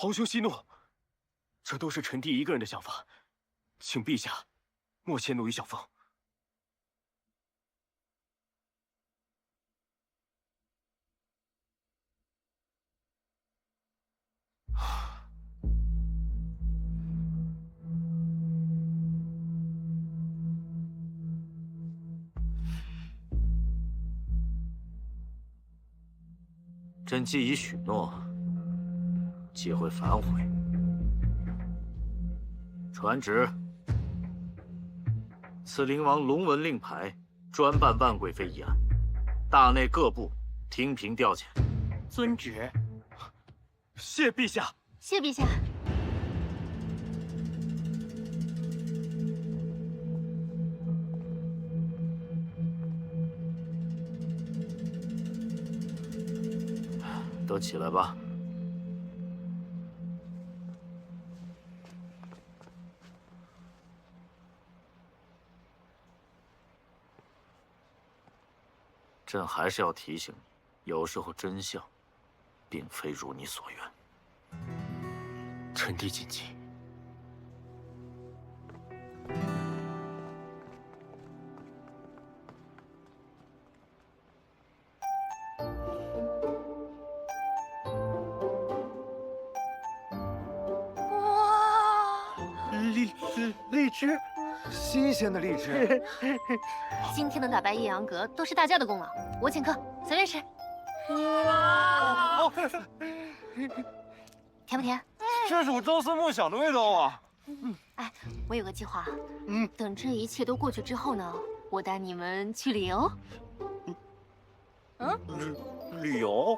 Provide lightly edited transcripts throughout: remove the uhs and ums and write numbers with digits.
皇兄息怒，这都是臣弟一个人的想法，请陛下莫迁怒于小凤。朕既已许诺，即会反悔。传旨，赐灵王龙纹令牌，专办万贵妃一案，大内各部听凭调遣。遵旨。谢陛下。谢陛下。都起来吧。朕还是要提醒你，有时候真相并非如你所愿。臣弟谨记。荔枝，新鲜的荔枝。今天能打败叶阳阁，都是大家的功劳。我请客，随便吃。甜不甜？这是我朝思暮想的味道啊！哎，我有个计划。等这一切都过去之后呢，我带你们去旅游。旅游？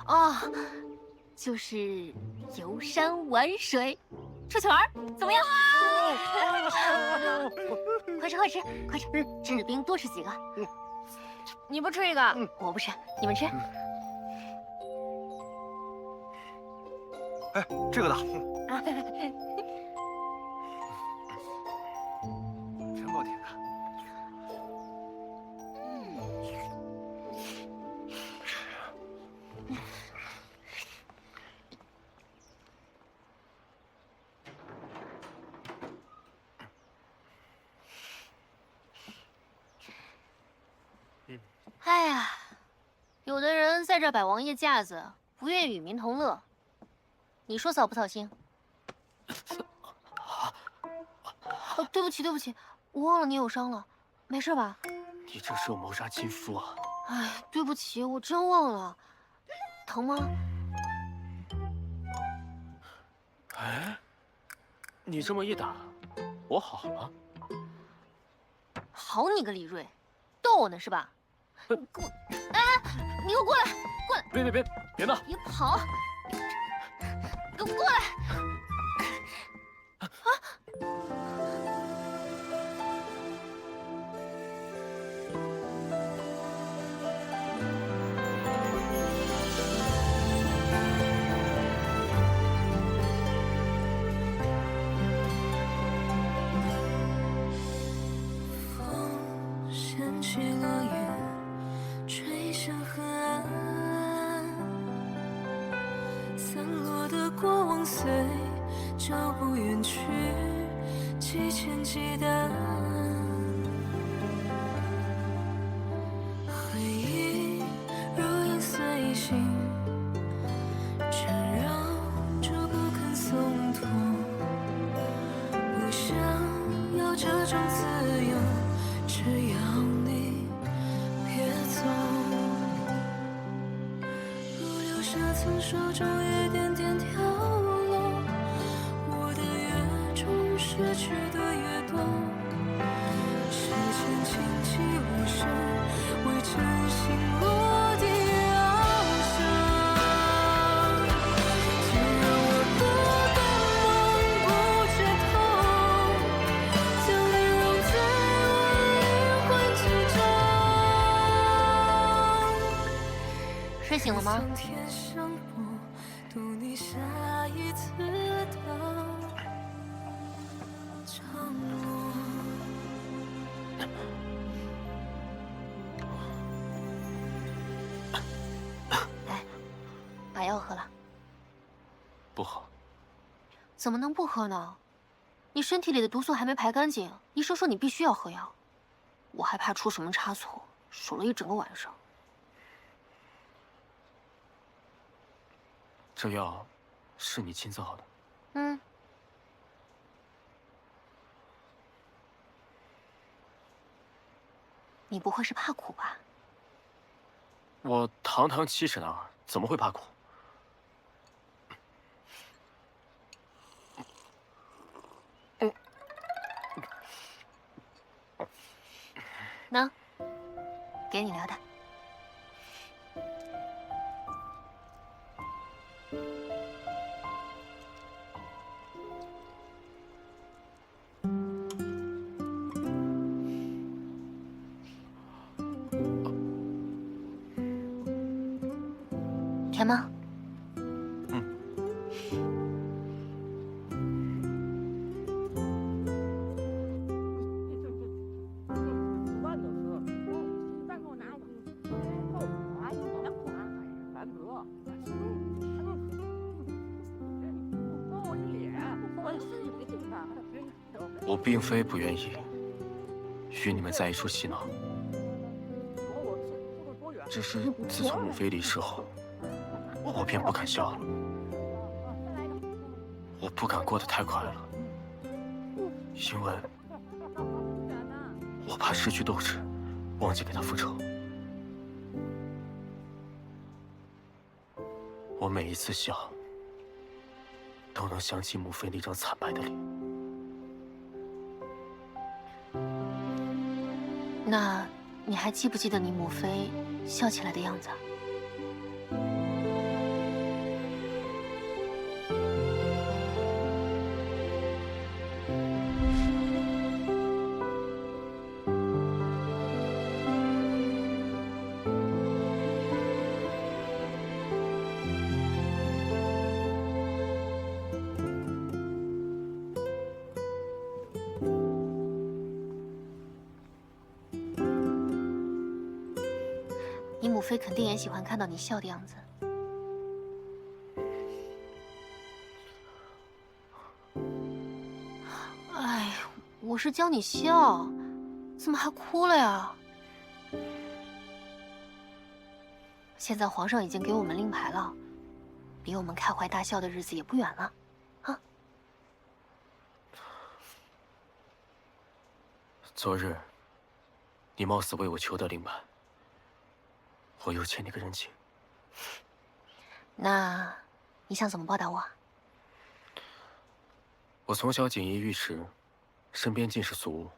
哦，就是游山玩水，出去玩，怎么样？快吃快吃快吃，制冰多吃几个。你不吃一个，我不吃，你们吃。哎，这个的。真够甜的。哎呀，有的人在这摆王爷架子，不愿与民同乐，你说扫不扫兴？对不起对不起，我忘了你有伤了，没事吧？你这是要谋杀亲夫啊！哎，对不起，我真忘了，疼吗？哎，你这么一打，我好了。好你个李锐，逗我呢是吧？你给我，哎，你给我过来，过来！别闹！别跑！给我过来！风掀起落叶，吹向河岸，散落的过往随脚步远去，几千几担。回忆如影随形，缠绕着不肯松脱。不想要这种自由，只要你别走。如流沙从手中一点点掉落，我的越重，失去的越多。时间轻轻无声，为真心落地翱翔。既让我的淡忘不觉痛，将你融在我灵魂之中。睡醒了吗？曾天上波，渡你下一次的降落。来，把药喝了。怎么能不喝呢？你身体里的毒素还没排干净，医生说你必须要喝药。我还怕出什么差错，守了一整个晚上。这药是你亲造的？嗯。你不会是怕苦吧？我堂堂七婶儿，怎么会怕苦？喏，给你聊的。甜吗？我并非不愿意与你们在一处嬉闹，只是自从母妃离世后，我便不敢笑了。我不敢过得太快乐，因为我怕失去斗志，忘记给他复仇。我每一次笑，都能想起母妃那张惨白的脸。那你还记不记得你母妃笑起来的样子啊？你母妃肯定也喜欢看到你笑的样子。哎，我是教你笑，怎么还哭了呀？现在皇上已经给我们令牌了，离我们开怀大笑的日子也不远了，啊！昨日，你貌似为我求得令牌。我又欠你个人情，那你想怎么报答我？我从小锦衣玉食，身边尽是俗物，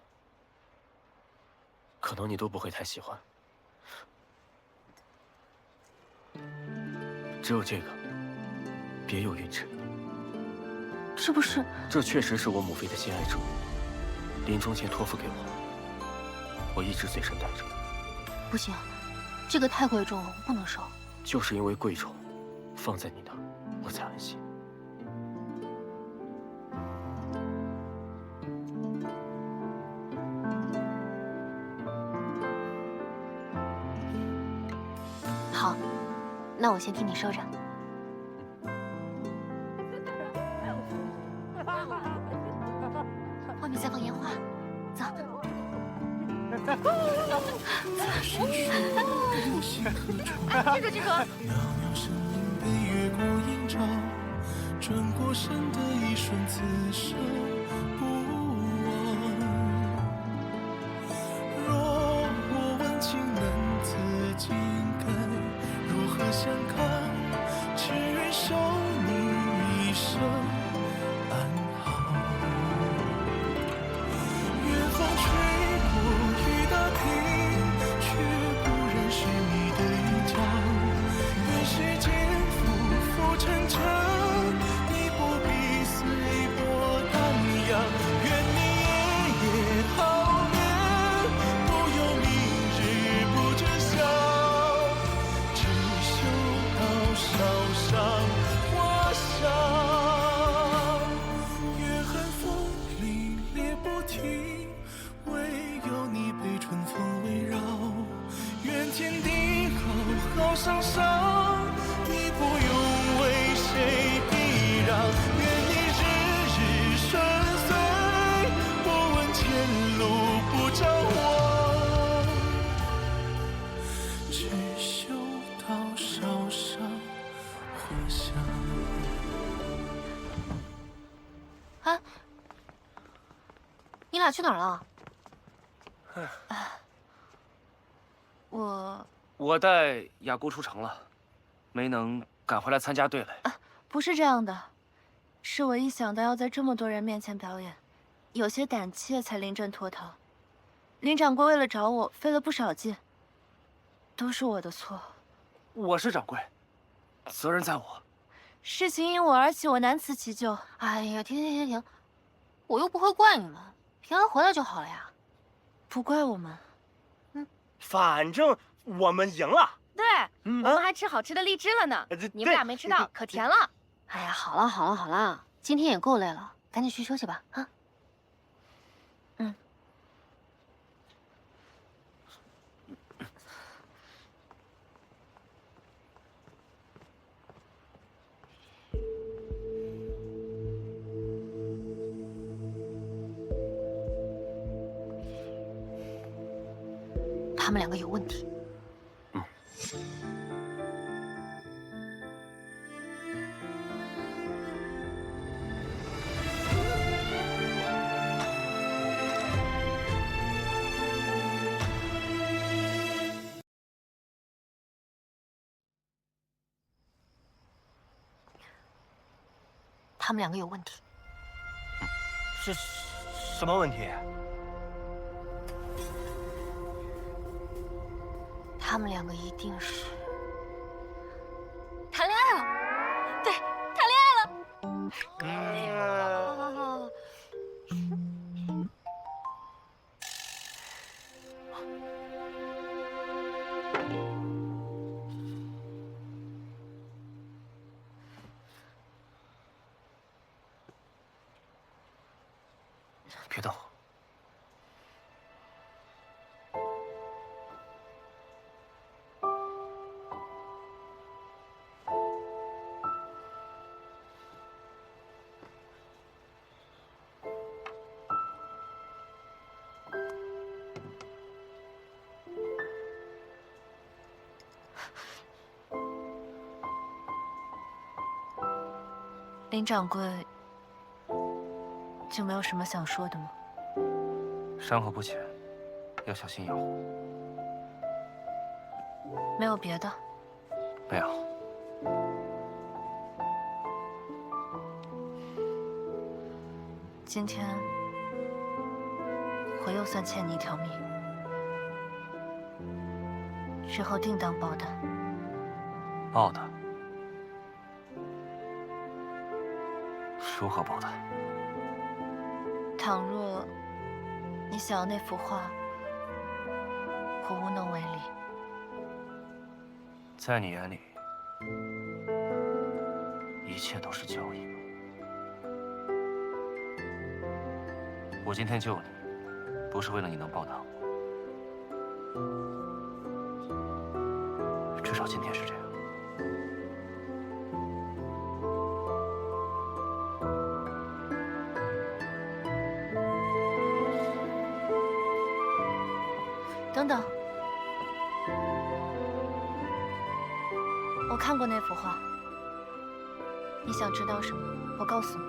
可能你都不会太喜欢。只有这个，别有韵致。是不是？这确实是我母妃的心爱之物，临终前托付给我，我一直随身带着。不行。这个太贵重了，我不能收。就是因为贵重，放在你那儿，我才安心。好，那我先替你收着。外面在放烟花，走。这个。袅袅声音被月光映照，转过身的一瞬，此生不忘。若我问情难自禁，该如何相看？只愿守你一生安好。远方吹过雨打停，却不染湿你的衣角。愿世间浮浮沉沉，你不必随波荡漾。愿你夜夜好眠，不由明日不知晓。只嗅到烧伤花香，愿寒风凛冽不停，唯有你被春风围绕。愿天地浩浩汤汤，你不用为谁避让。愿你日俩去哪儿了？我带雅姑出城了，没能赶回来参加队来。不是这样的，是我一想到要在这么多人面前表演，有些胆怯，才临阵脱逃。林掌柜为了找我费了不少劲，都是我的错。我是掌柜，责任在我。事情因我而起，我难辞其咎。哎呀，停！我又不会怪你们，平安回来就好了呀。不怪我们。反正我们赢了。对，我们还吃好吃的荔枝了呢。你们俩没吃到，可甜了。哎呀，好了，今天也够累了，赶紧去休息吧啊。他们两个有问题。他们两个有问题。是什么问题？他们两个一定是谈恋爱了。对，谈恋爱了。别动。林掌柜，就没有什么想说的吗？伤口不浅，要小心养护。没有别的？没有。今天我又算欠你一条命，之后定当报答。报答？如何报答？倘若你想要那幅画，我无能为力。在你眼里，一切都是交易吗？我今天救你，不是为了你能报答我，至少今天是这样。等等，我看过那幅画。你想知道什么？我告诉你。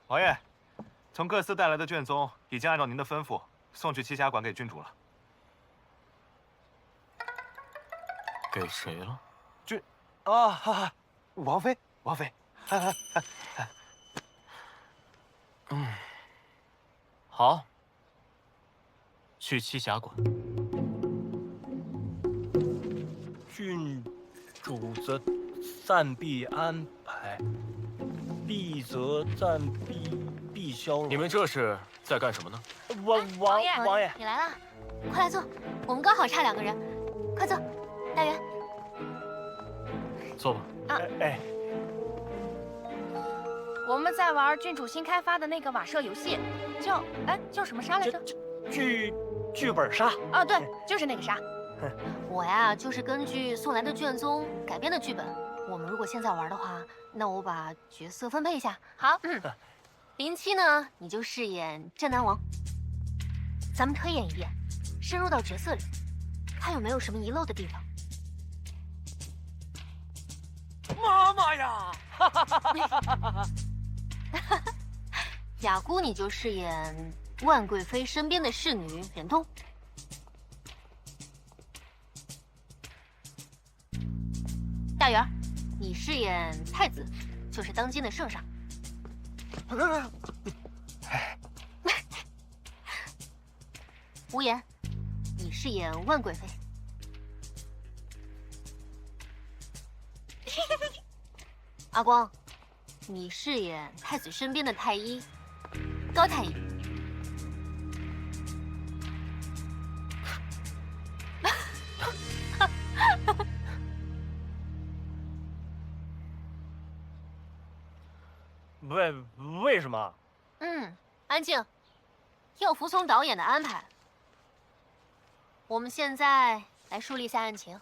王爷，从各司带来的卷宗已经按照您的吩咐送去栖霞馆给郡主了。给谁了？王妃。好，去栖霞馆。郡主则暂避安排，必则暂避消融。你们这是在干什么呢？王爷，你来了，快来坐，我们刚好差2个人，快坐，大元。坐吧。哎，我们在玩郡主新开发的那个瓦舍游戏，叫什么沙来着？剧本杀。啊，对，就是那个沙。我呀，就是根据宋兰的卷宗改编的剧本。我们如果现在玩的话，那我把角色分配一下。好， 07呢，你就饰演镇南王。咱们推演一遍，深入到角色里，看有没有什么遗漏的地方。妈妈呀！雅姑，你就饰演万贵妃身边的侍女忍冬。大元，你饰演太子，就是当今的圣上。无言，你饰演万贵妃。阿光，你饰演太子身边的太医高太医。为什么？安静，要服从导演的安排。我们现在来梳理一下案情。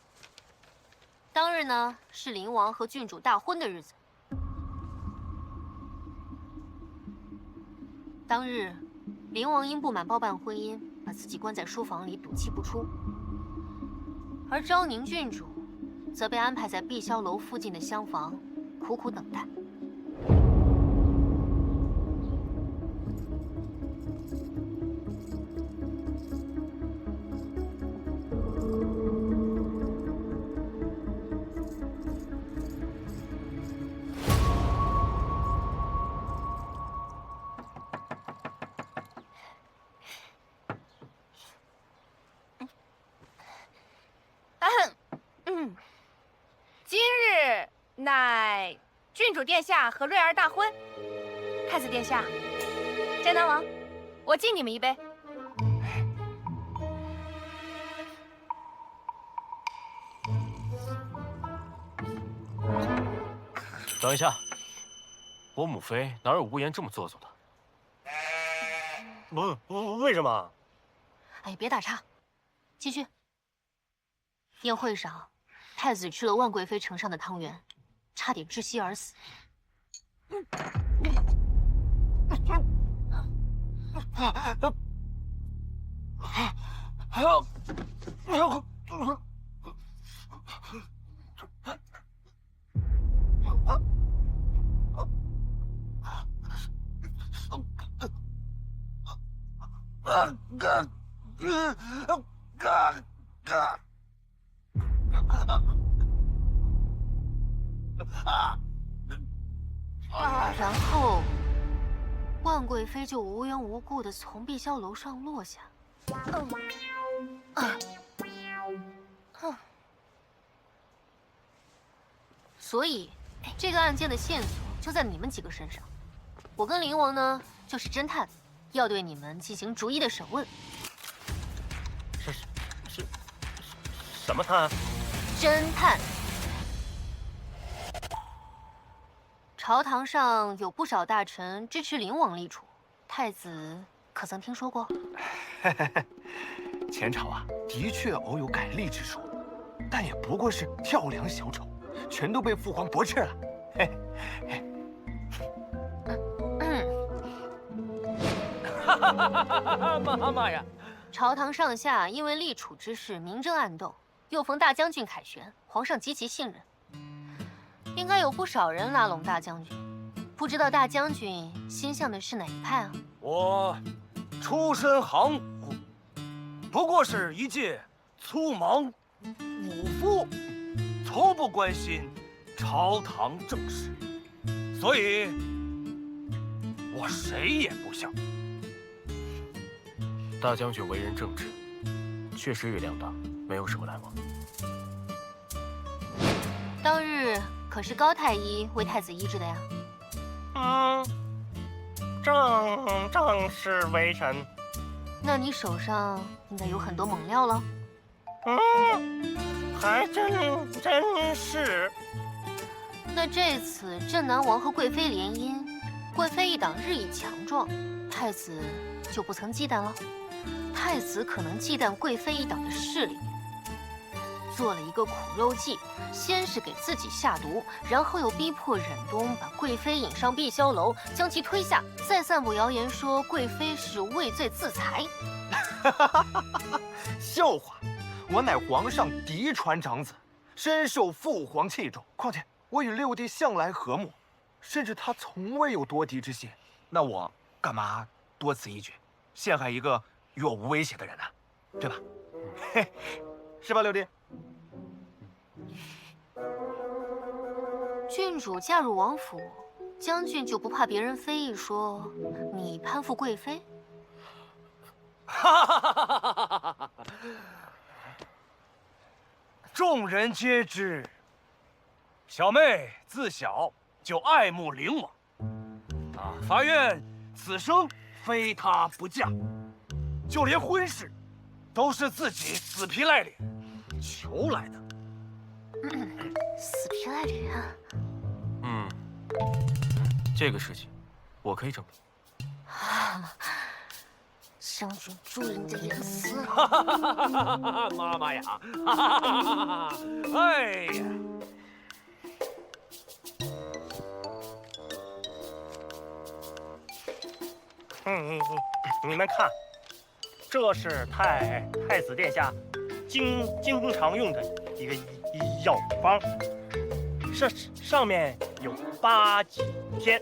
当日呢，是灵王和郡主大婚的日子。当日，灵王因不满包办婚姻，把自己关在书房里赌气不出，而昭宁郡主则被安排在碧霄楼附近的厢房，苦苦等待。今日乃郡主殿下和瑞儿大婚，太子殿下，镇南王，我敬你们一杯。等一下，我母妃哪有无言这么做作的？为什么？哎，别打岔，继续。宴会上，太子吃了万贵妃盛上的汤圆，差点窒息而死。然后，万贵妃就无缘无故的从碧霄楼上落下。所以，这个案件的线索就在你们几个身上。我跟灵王呢，就是侦探，要对你们进行逐一的审问。什么探？侦探。朝堂上有不少大臣支持灵王立储，太子可曾听说过？前朝啊，的确偶有改立之说，但也不过是跳梁小丑，全都被父皇驳斥了。妈妈呀！朝堂上下因为立储之事明争暗斗，又逢大将军凯旋，皇上极其信任，应该有不少人拉拢大将军。不知道大将军心向的是哪一派啊？我出身行伍，不过是一介粗莽武夫，从不关心朝堂政事，所以我谁也不像。大将军为人正直，确实与两党没有什么来往。当日可是高太医为太子医治的呀？正是微臣。那你手上应该有很多猛料了。还真是。那这次镇南王和贵妃联姻，贵妃一党日益强壮，太子就不曾忌惮了？太子可能忌惮贵妃一党的势力，做了一个苦肉计，先是给自己下毒，然后又逼迫忍冬把贵妃引上碧霄楼，将其推下，再散布谣言说贵妃是畏罪自裁。笑话！我乃皇上嫡传长子，深受父皇器重。况且我与六弟向来和睦，甚至他从未有夺嫡之心。那我干嘛多此一举，陷害一个与我无威胁的人呢？对吧？嘿，是吧，六弟？郡主嫁入王府，将军就不怕别人非议说你攀附贵妃？哈哈哈哈哈！众人皆知，小妹自小就爱慕灵王，法院此生非她不嫁，就连婚事都是自己死皮赖脸求来的。死皮赖脸。这个事情我可以证明。将军注意你的言辞。妈妈呀！哎呀！你们看，这是太子殿下经常用的一个药方，上面有8几天、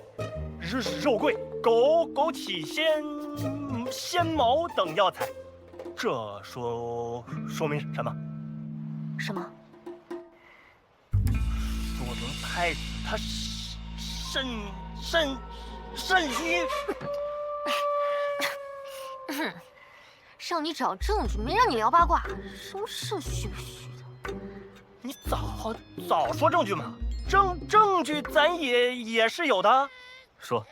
肉桂、枸杞、鲜茅等药材，这说明什么？什么？说明太子他肾虚。让你找证据，没让你聊八卦，什么肾虚不虚的？你早说证据嘛！证据咱也是有的。说。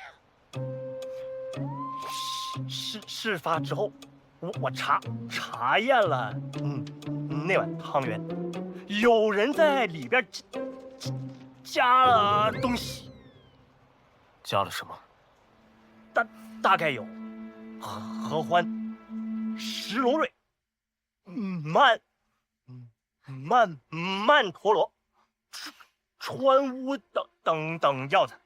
事发之后，我查验了，那碗汤圆，有人在里边加了东西。加了什么？大概有合欢、石龙蕊、曼陀罗、川乌等药材。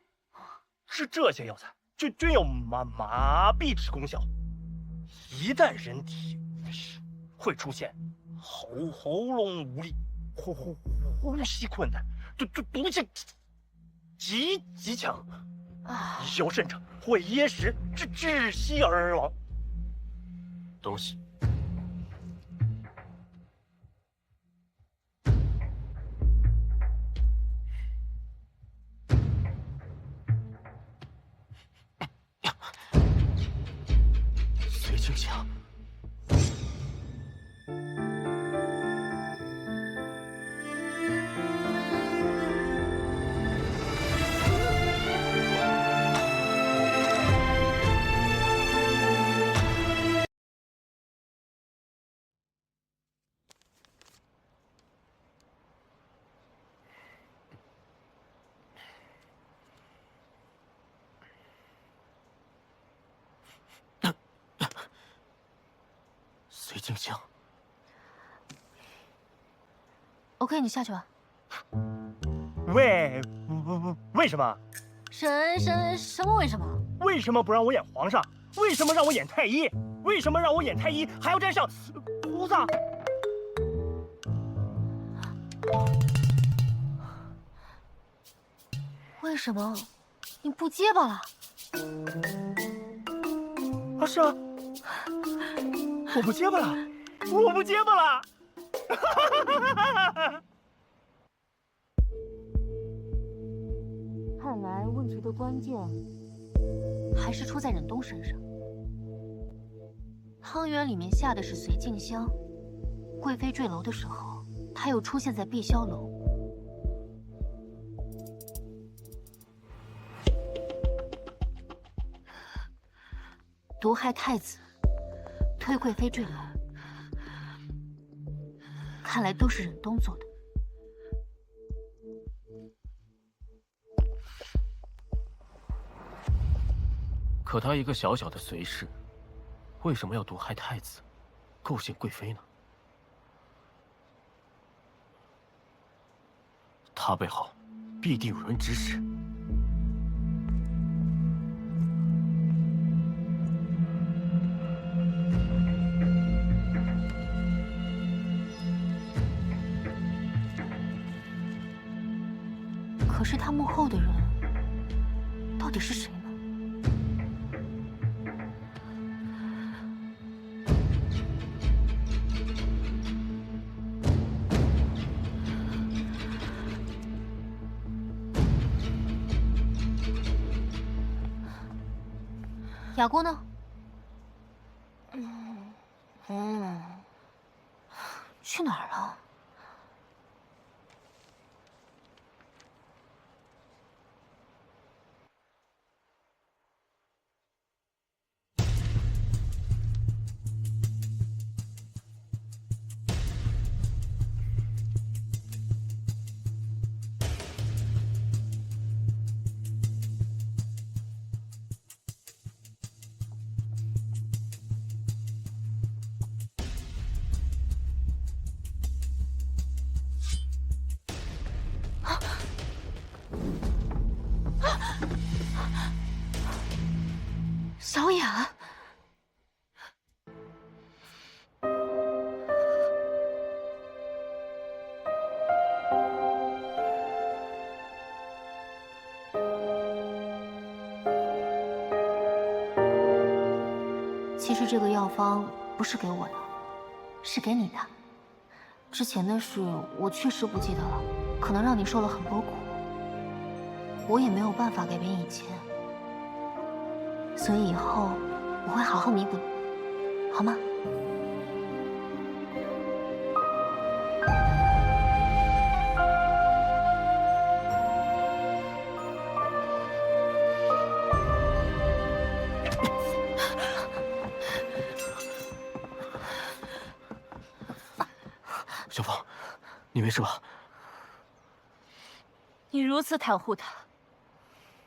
这些药材均有麻痹之功效，一旦人体会出现喉咙无力、呼吸困难，毒性极强，有甚者会噎食窒息而亡。东西。随静香。随静香。OK， 你下去吧。为什么？什么为什么？为什么不让我演皇上？为什么让我演太医？为什么让我演太医还要站上菩萨？为什么你不结巴了？是啊，我不结巴了，我不结巴了。看来问题的关键还是出在忍冬身上。汤圆里面下的是随静香，贵妃坠楼的时候，她又出现在碧霄楼。毒害太子，推贵妃坠楼，看来都是忍冬做的。可他一个小小的随侍，为什么要毒害太子，构陷贵妃呢？他背后必定有人指使。可是他幕后的人到底是谁呢？雅姑呢？去哪儿了？小雅，其实这个药方不是给我的，是给你的。之前的事我确实不记得了，可能让你受了很多苦，我也没有办法改变以前。所以以后我会好好弥补你，好吗？小凤，你没事吧？你如此袒护他，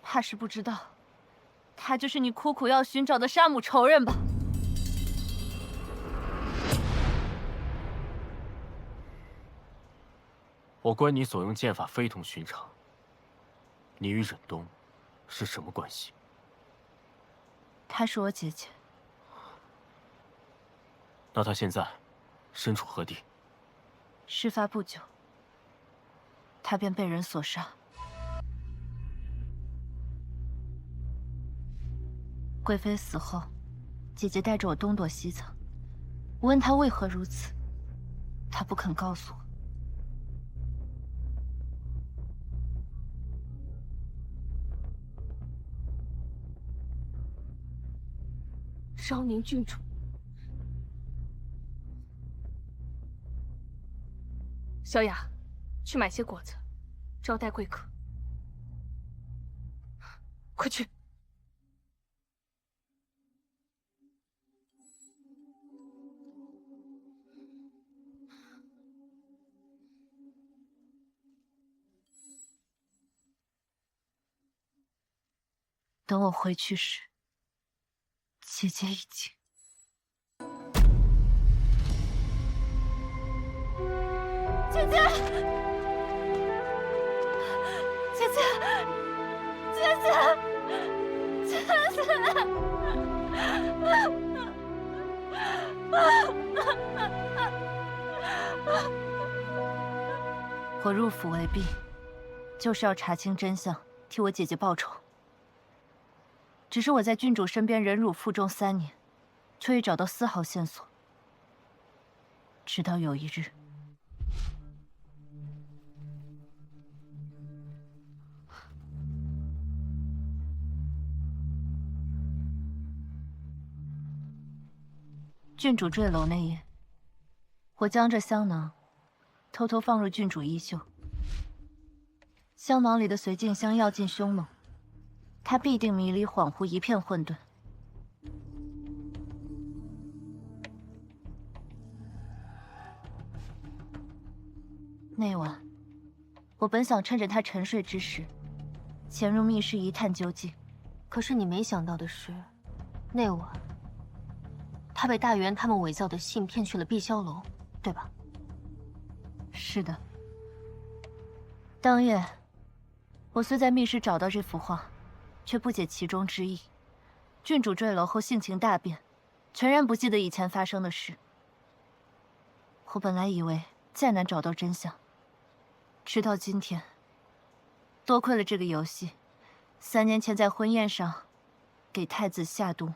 怕是不知道。他就是你苦苦要寻找的杀母仇人吧？我观你所用剑法非同寻常。你与忍冬是什么关系？她是我姐姐。那她现在身处何地？事发不久，她便被人所杀。贵妃死后，姐姐带着我东躲西藏。我问她为何如此，她不肯告诉我。昭宁郡主，小雅，去买些果子，招待贵客。快去！等我回去时，姐姐已经……姐姐，姐姐，姐姐，姐姐！我入府为婢，就是要查清真相，替我姐姐报仇。只是我在郡主身边忍辱负重3年，却未找到丝毫线索。直到有一日，郡主坠楼那夜，我将这香囊偷偷放入郡主衣袖，香囊里的绥靖香药劲凶猛。他必定迷离恍惚，一片混沌。那晚，我本想趁着他沉睡之时，潜入密室一探究竟。可是你没想到的是，那晚他被大元他们伪造的信骗去了碧霄楼，对吧？是的。当夜，我虽在密室找到这幅画，却不解其中之意。郡主坠楼后性情大变，全然不记得以前发生的事。我本来以为再难找到真相，直到今天。多亏了这个游戏，3年前在婚宴上给太子下毒，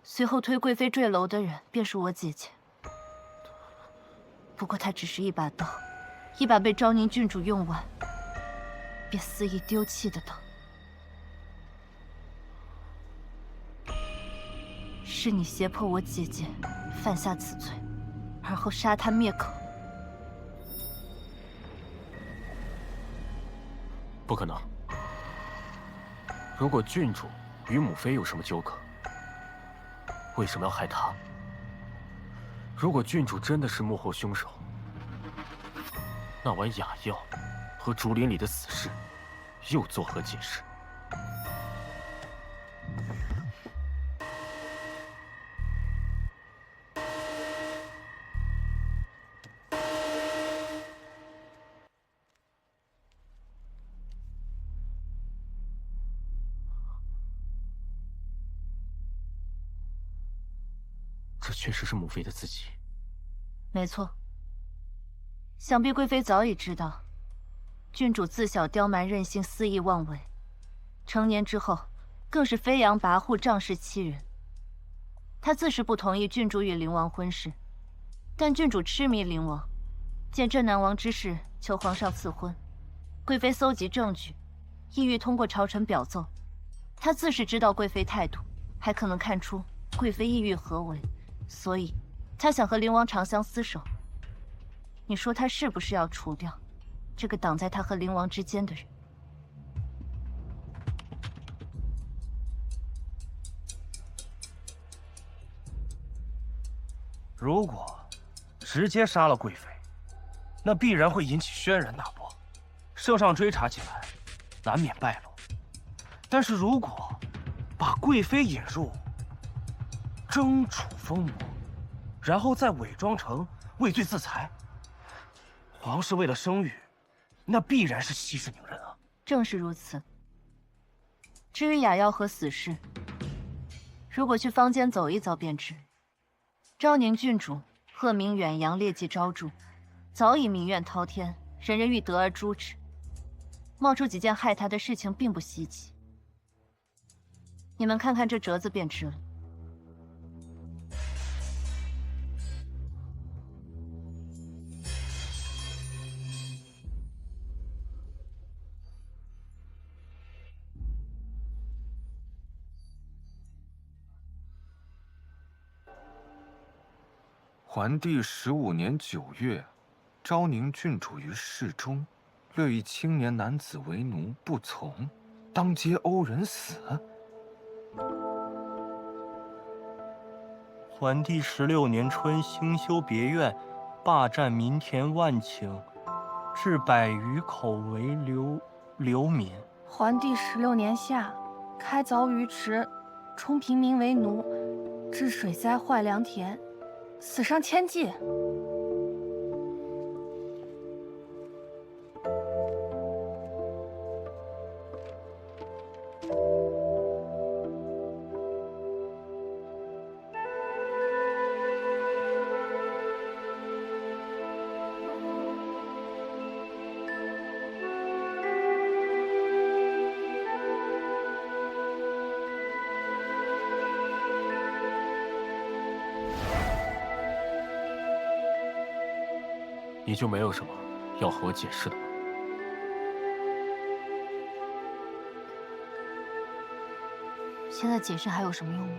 随后推贵妃坠楼的人便是我姐姐。不过她只是一把刀，一把被昭宁郡主用完便肆意丢弃的刀。是你胁迫我姐姐犯下此罪，而后杀她灭口。不可能。如果郡主与母妃有什么纠葛，为什么要害她？如果郡主真的是幕后凶手，那碗雅药和竹林里的死士又作何解释？这确实是母妃的自己。没错。想必贵妃早已知道，郡主自小刁蛮任性，肆意妄为，成年之后更是飞扬跋扈，仗势欺人。她自是不同意郡主与灵王婚事，但郡主痴迷灵王，见镇南王之事，求皇上赐婚。贵妃搜集证据，意欲通过朝臣表奏。她自是知道贵妃态度，还可能看出贵妃意欲何为，所以她想和灵王长相厮守。你说她是不是要除掉这个挡在她和灵王之间的人？如果直接杀了贵妃，那必然会引起轩然大波，圣上追查起来，难免败露。但是如果把贵妃引入征楚封魔，然后再伪装成畏罪自裁，皇室为了声誉，那必然是息事宁人啊。正是如此。至于雅药和死士，如果去坊间走一遭便知。昭宁郡主鹤鸣远扬，劣迹昭著，早已民怨滔天，人人欲得而诛之。冒出几件害她的事情并不稀奇。你们看看这折子便知了。桓帝15年9月，昭宁郡主于室中，略以青年男子为奴，不从，当街殴人死。桓帝16年春，兴修别院，霸占民田万顷，置100余口为流民。桓帝16年夏，开凿鱼池，充平民为奴，致水灾坏良田，死伤千计。你就没有什么要和我解释的吗？现在解释还有什么用吗？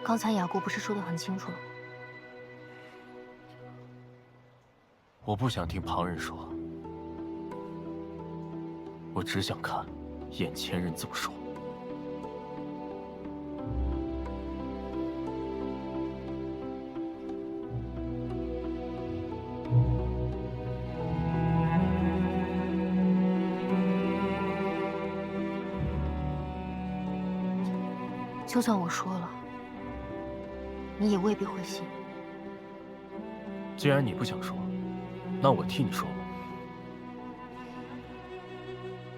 刚才雅过不是说得很清楚了吗？我不想听旁人说，我只想看眼前人怎么说。就算我说了，你也未必会信。既然你不想说，那我替你说吧。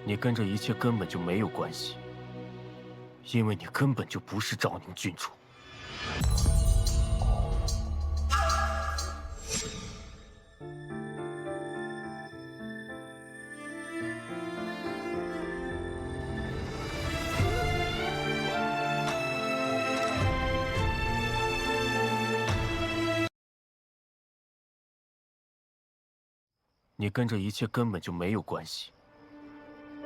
你跟这一切根本就没有关系，因为你根本就不是昭宁郡主。你跟这一切根本就没有关系，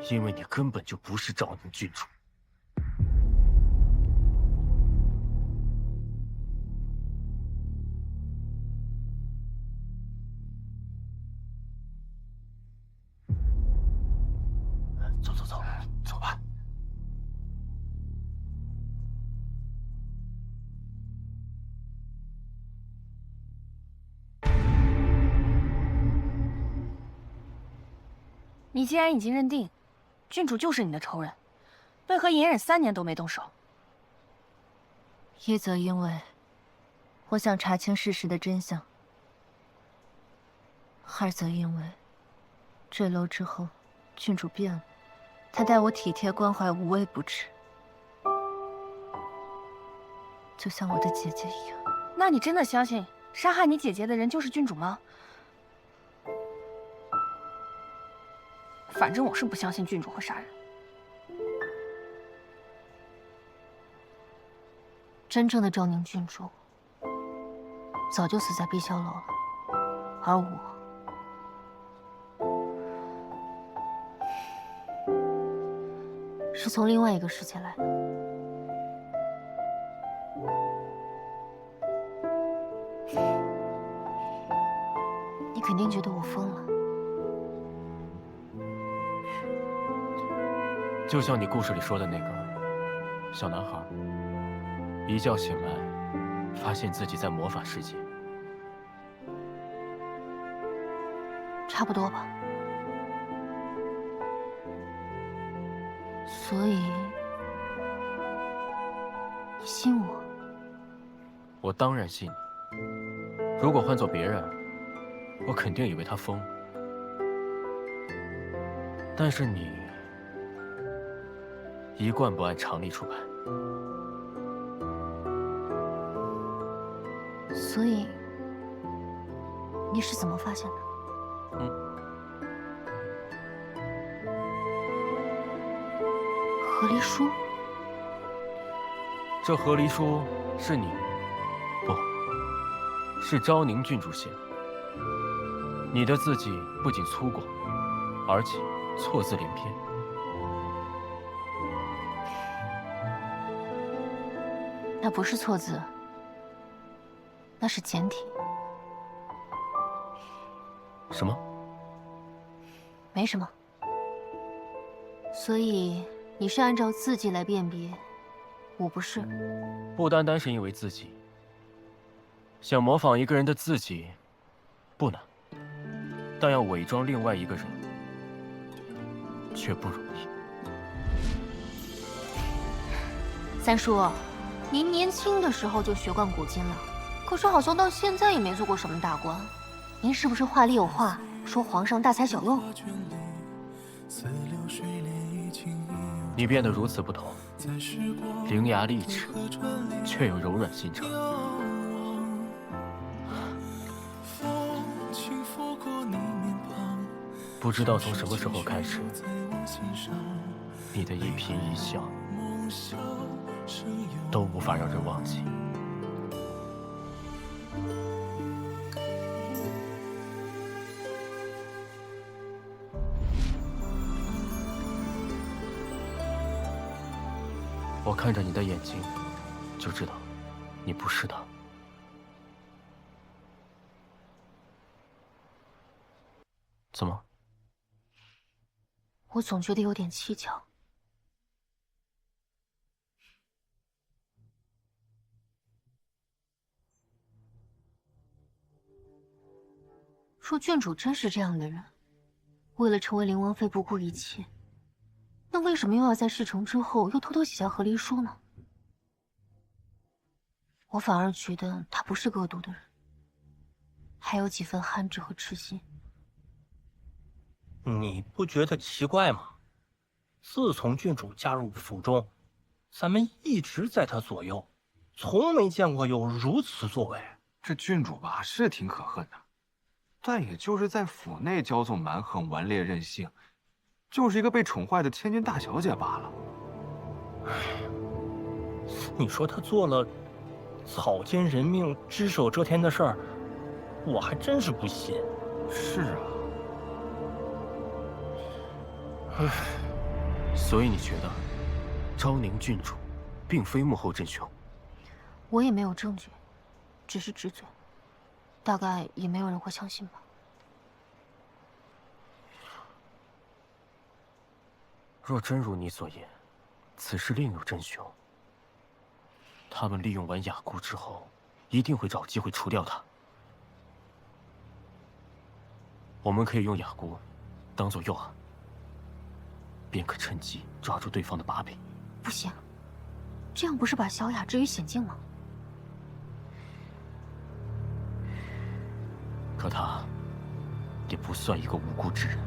因为你根本就不是昭宁郡主。走走走，走吧。你既然已经认定郡主就是你的仇人，为何隐忍3年都没动手？一则因为我想查清事实的真相，二则因为坠楼之后郡主变了，她待我体贴关怀无微不至，就像我的姐姐一样。那你真的相信杀害你姐姐的人就是郡主吗？反正我是不相信郡主会杀人。真正的昭宁郡主早就死在碧霄楼了，而我是从另外一个世界来的。你肯定觉得我疯了。就像你故事里说的那个小男孩，一觉醒来，发现自己在魔法世界。差不多吧。所以，你信我？我当然信你。如果换做别人，我肯定以为他疯了。但是你一贯不按常理出牌。所以，你是怎么发现的？和离书？这和离书是你，不是昭宁郡主写的。你的字迹不仅粗犷，而且错字连篇。那不是错字，那是简体。什么？没什么。所以你是按照字迹来辨别，我不是。不单单是因为字迹，想模仿一个人的字迹不难，但要伪装另外一个人却不容易。三叔，您年轻的时候就学贯古今了，可是好像到现在也没做过什么大官。您是不是话里有话，说皇上大材小用？你变得如此不同，伶牙俐齿，却又柔软心肠。不知道从什么时候开始，你的一颦一笑都无法让人忘记。我看着你的眼睛，就知道你不是他。怎么？我总觉得有点蹊跷。若郡主真是这样的人，为了成为灵王妃不顾一切，那为什么又要在事成之后又偷偷写下和离书呢？我反而觉得她不是恶毒的人，还有几分憨直和痴心。你不觉得奇怪吗？自从郡主加入府中，咱们一直在他左右，从没见过有如此作为。这郡主吧是挺可恨的，但也就是在府内骄纵蛮横、顽劣任性，就是一个被宠坏的千金大小姐罢了。你说他做了草菅人命、只手遮天的事儿，我还真是不信。是啊。所以你觉得昭宁郡主并非幕后真凶？我也没有证据，只是直觉，大概也没有人会相信吧。若真如你所言，此事另有真凶。他们利用完雅姑之后，一定会找机会除掉他。我们可以用雅姑当做诱饵，便可趁机抓住对方的把柄。不行，这样不是把小雅置于险境吗？可他也不算一个无辜之人。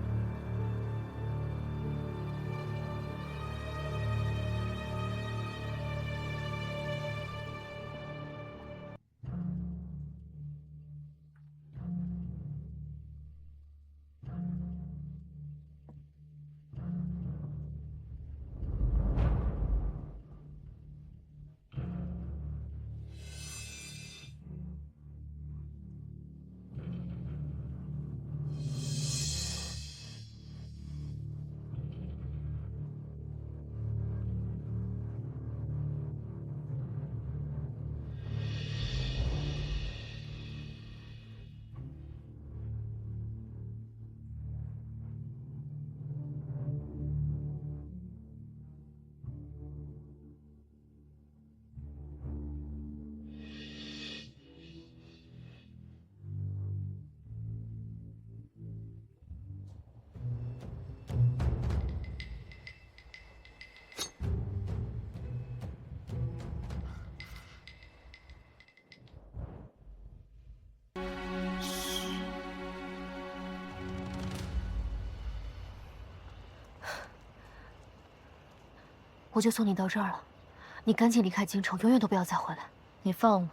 我就送你到这儿了，你赶紧离开京城，永远都不要再回来。你放我，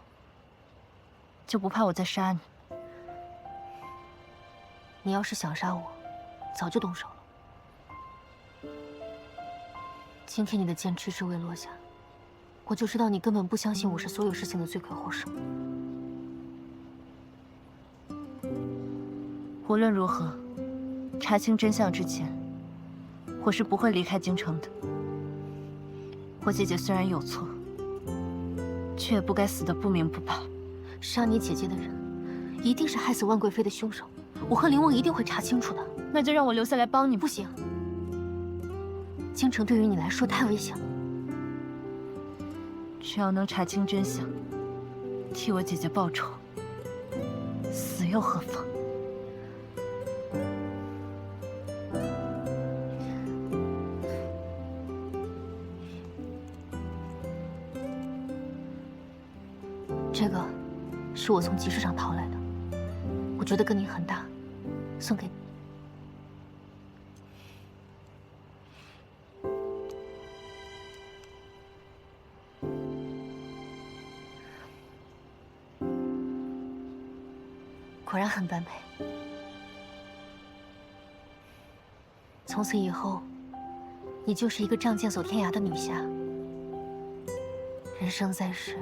就不怕我再杀你？你要是想杀我，早就动手了。今天你的剑迟迟未落下，我就知道你根本不相信我是所有事情的罪魁祸首。无论如何，查清真相之前，我是不会离开京城的。我姐姐虽然有错，却也不该死得不明不白。杀你姐姐的人，一定是害死万贵妃的凶手。我和林翁一定会查清楚的。那就让我留下来帮你。不行，京城对于你来说太危险了。只要能查清真相，替我姐姐报仇，死又何妨？这个是我从集市上淘来的，我觉得跟你很搭，送给你。果然很般配。从此以后，你就是一个仗剑走天涯的女侠。人生在世，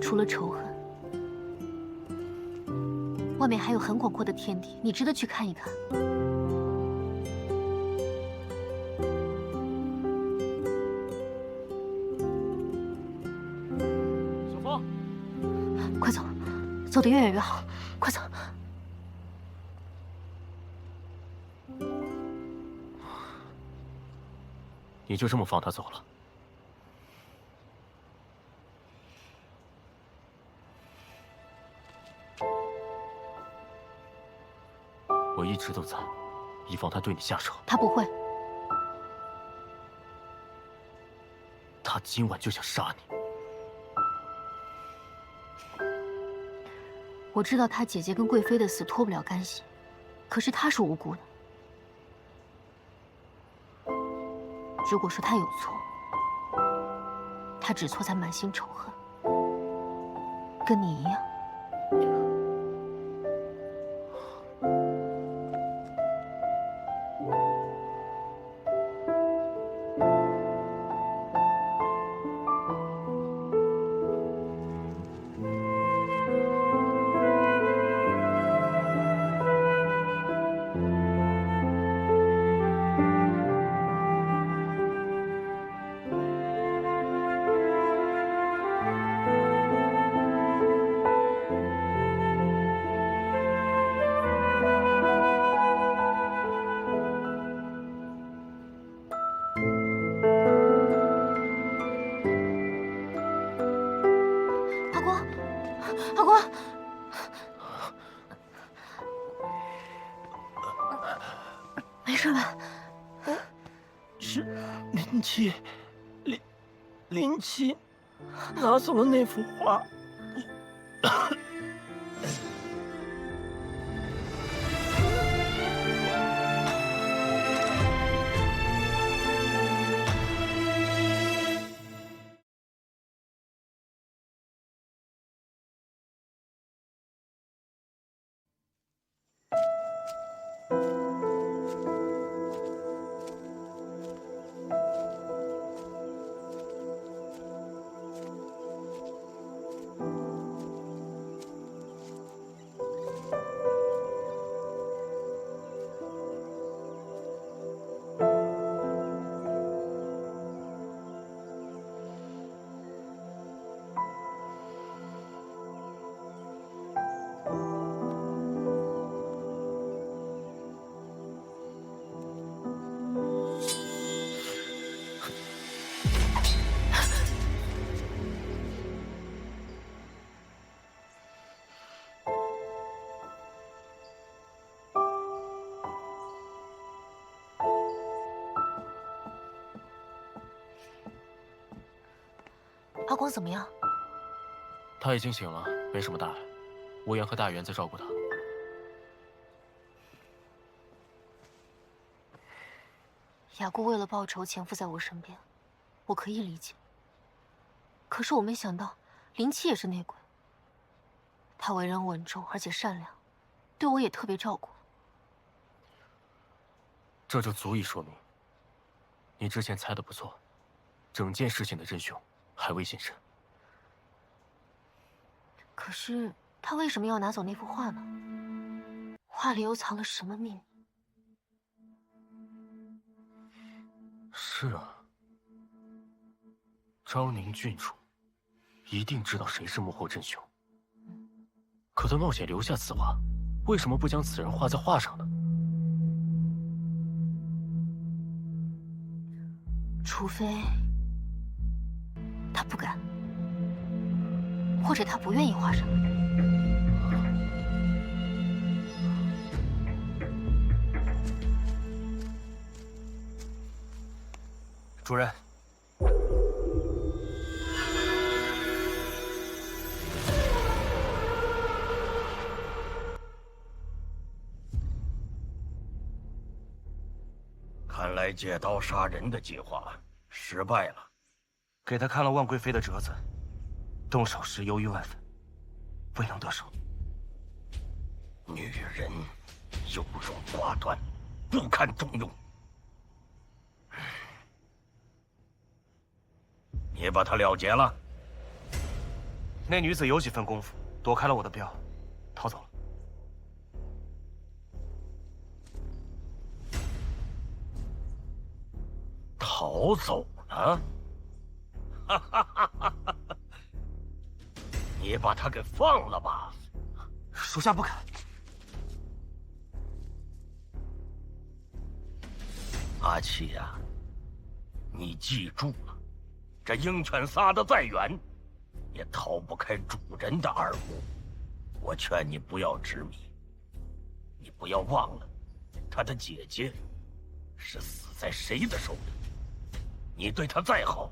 除了仇恨，外面还有很广阔的天地，你值得去看一看。小风，快走，走得越远越好，快走。你就这么放他走了？我一直都在，以防他对你下手。他不会。他今晚就想杀你。我知道他姐姐跟贵妃的死脱不了干系，可是他是无辜的。如果说他有错，他只错在满心仇恨，跟你一样。阿国，没事吧？是林七，林七拿走了那幅画。阿光怎么样？他已经醒了，没什么大碍。无言和大元在照顾他。雅姑为了报仇潜伏在我身边，我可以理解。可是我没想到林七也是内鬼。他为人稳重而且善良，对我也特别照顾。这就足以说明，你之前猜的不错，整件事情的真凶还未现身。可是他为什么要拿走那幅画呢？画里又藏了什么秘密？是啊，昭宁郡主一定知道谁是幕后真凶。可他冒险留下此画，为什么不将此人画在画上呢？除非他不敢，或者他不愿意画上。主人，看来借刀杀人的计划失败了。给他看了万贵妃的折子，动手时犹豫万分，未能得手。女人优柔寡断，不堪重用。你把他了结了？那女子有几分功夫，躲开了我的镖，逃走了。逃走了？哈哈哈哈哈！你把他给放了吧？属下不敢。阿七呀，你记住了，这鹰犬撒得再远，也逃不开主人的耳目。我劝你不要执迷，你不要忘了，他的姐姐是死在谁的手里。你对他再好，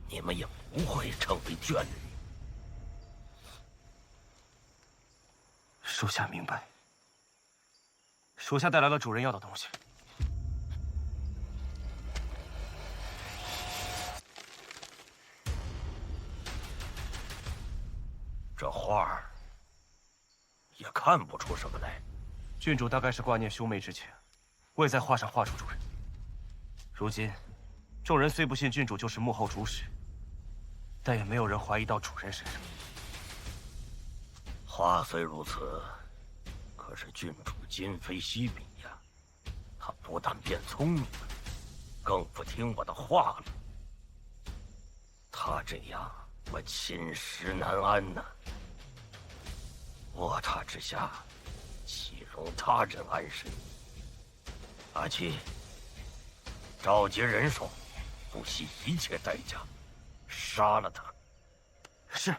你们也不会成为眷侣。属下明白。属下带来了主人要的东西。看不出什么来。郡主大概是挂念兄妹之情，未在画上画出主人。如今，众人虽不信郡主就是幕后主使，但也没有人怀疑到主人身上。话虽如此，可是郡主今非昔比呀。她不但变聪明了，更不听我的话了。她这样，我寝食难安呐。卧榻之下，岂容他人安身？阿七，召集人手，不惜一切代价，杀了他。是。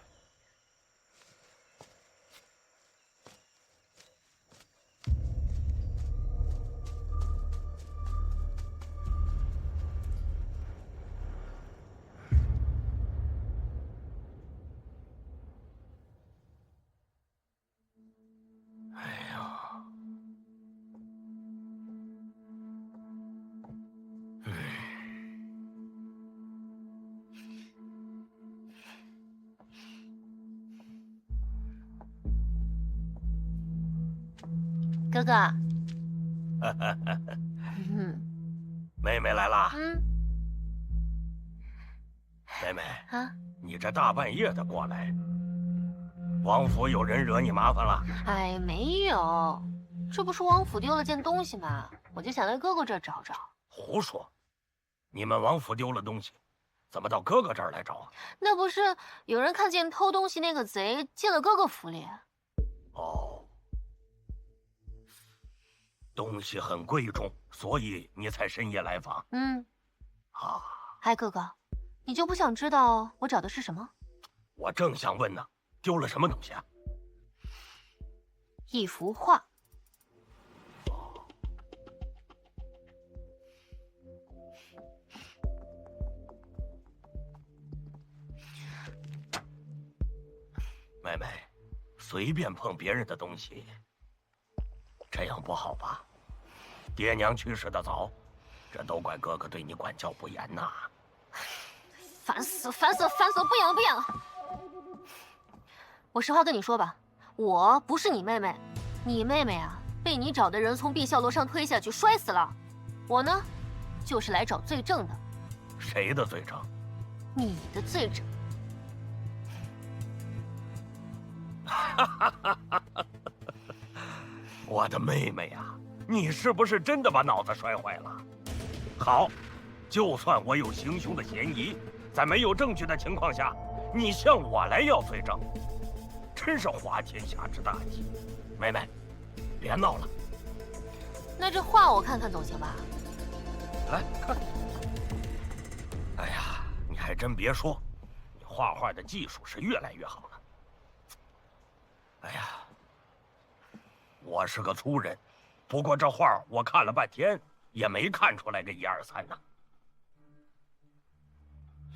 哥哥，妹妹来啦。妹妹啊，你这大半夜的过来，王府有人惹你麻烦了？哎，没有，这不是王府丢了件东西吗？我就想来哥哥这儿找找。胡说！你们王府丢了东西，怎么到哥哥这儿来找啊？那不是有人看见偷东西那个贼进了哥哥府里？哦，东西很贵重，所以你才深夜来访。啊，哎，哥哥，你就不想知道我找的是什么？我正想问呢，丢了什么东西啊？一幅画。妹妹，随便碰别人的东西，这样不好吧？爹娘去世的早，这都怪哥哥对你管教不严呐。烦死，烦死了，烦死了！不演了，不演了。我实话跟你说吧，我不是你妹妹，你妹妹啊，被你找的人从碧霄楼上推下去，摔死了。我呢，就是来找罪证的。谁的罪证？你的罪证。我的妹妹呀，你是不是真的把脑子摔坏了？好，就算我有行凶的嫌疑，在没有证据的情况下，你向我来要罪证，真是滑天下之大稽。妹妹，别闹了。那这画我看看总行吧？来看。哎呀，你还真别说，你画画的技术是越来越好了。哎呀，我是个粗人，不过这画我看了半天，也没看出来个1、2、3呢。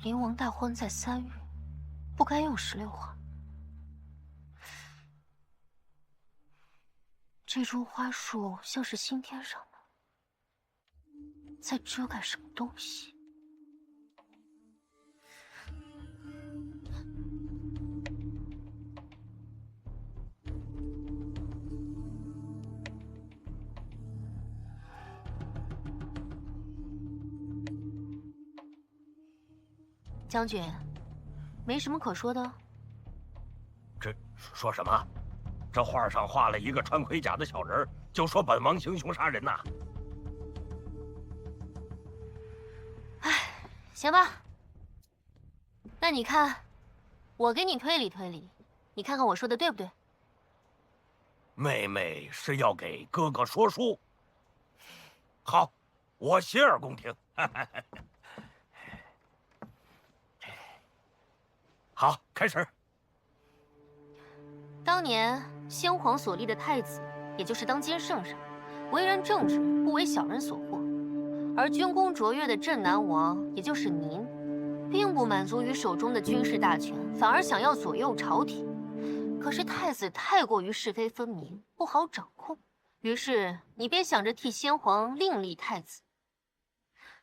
灵王大婚在3月，不该用16画。这株花树像是新添上的，在遮盖什么东西。将军，没什么可说的。这说什么？这画上画了一个穿盔甲的小人，就说本王行凶杀人呐？哎，行吧。那你看，我给你推理推理，你看看我说的对不对？妹妹是要给哥哥说书。好，我洗耳恭听。好，开始。当年先皇所立的太子，也就是当今圣上，为人正直，不为小人所惑；而军功卓越的镇南王，也就是您，并不满足于手中的军事大权，反而想要左右朝廷。可是太子太过于是非分明，不好掌控，于是你便想着替先皇另立太子。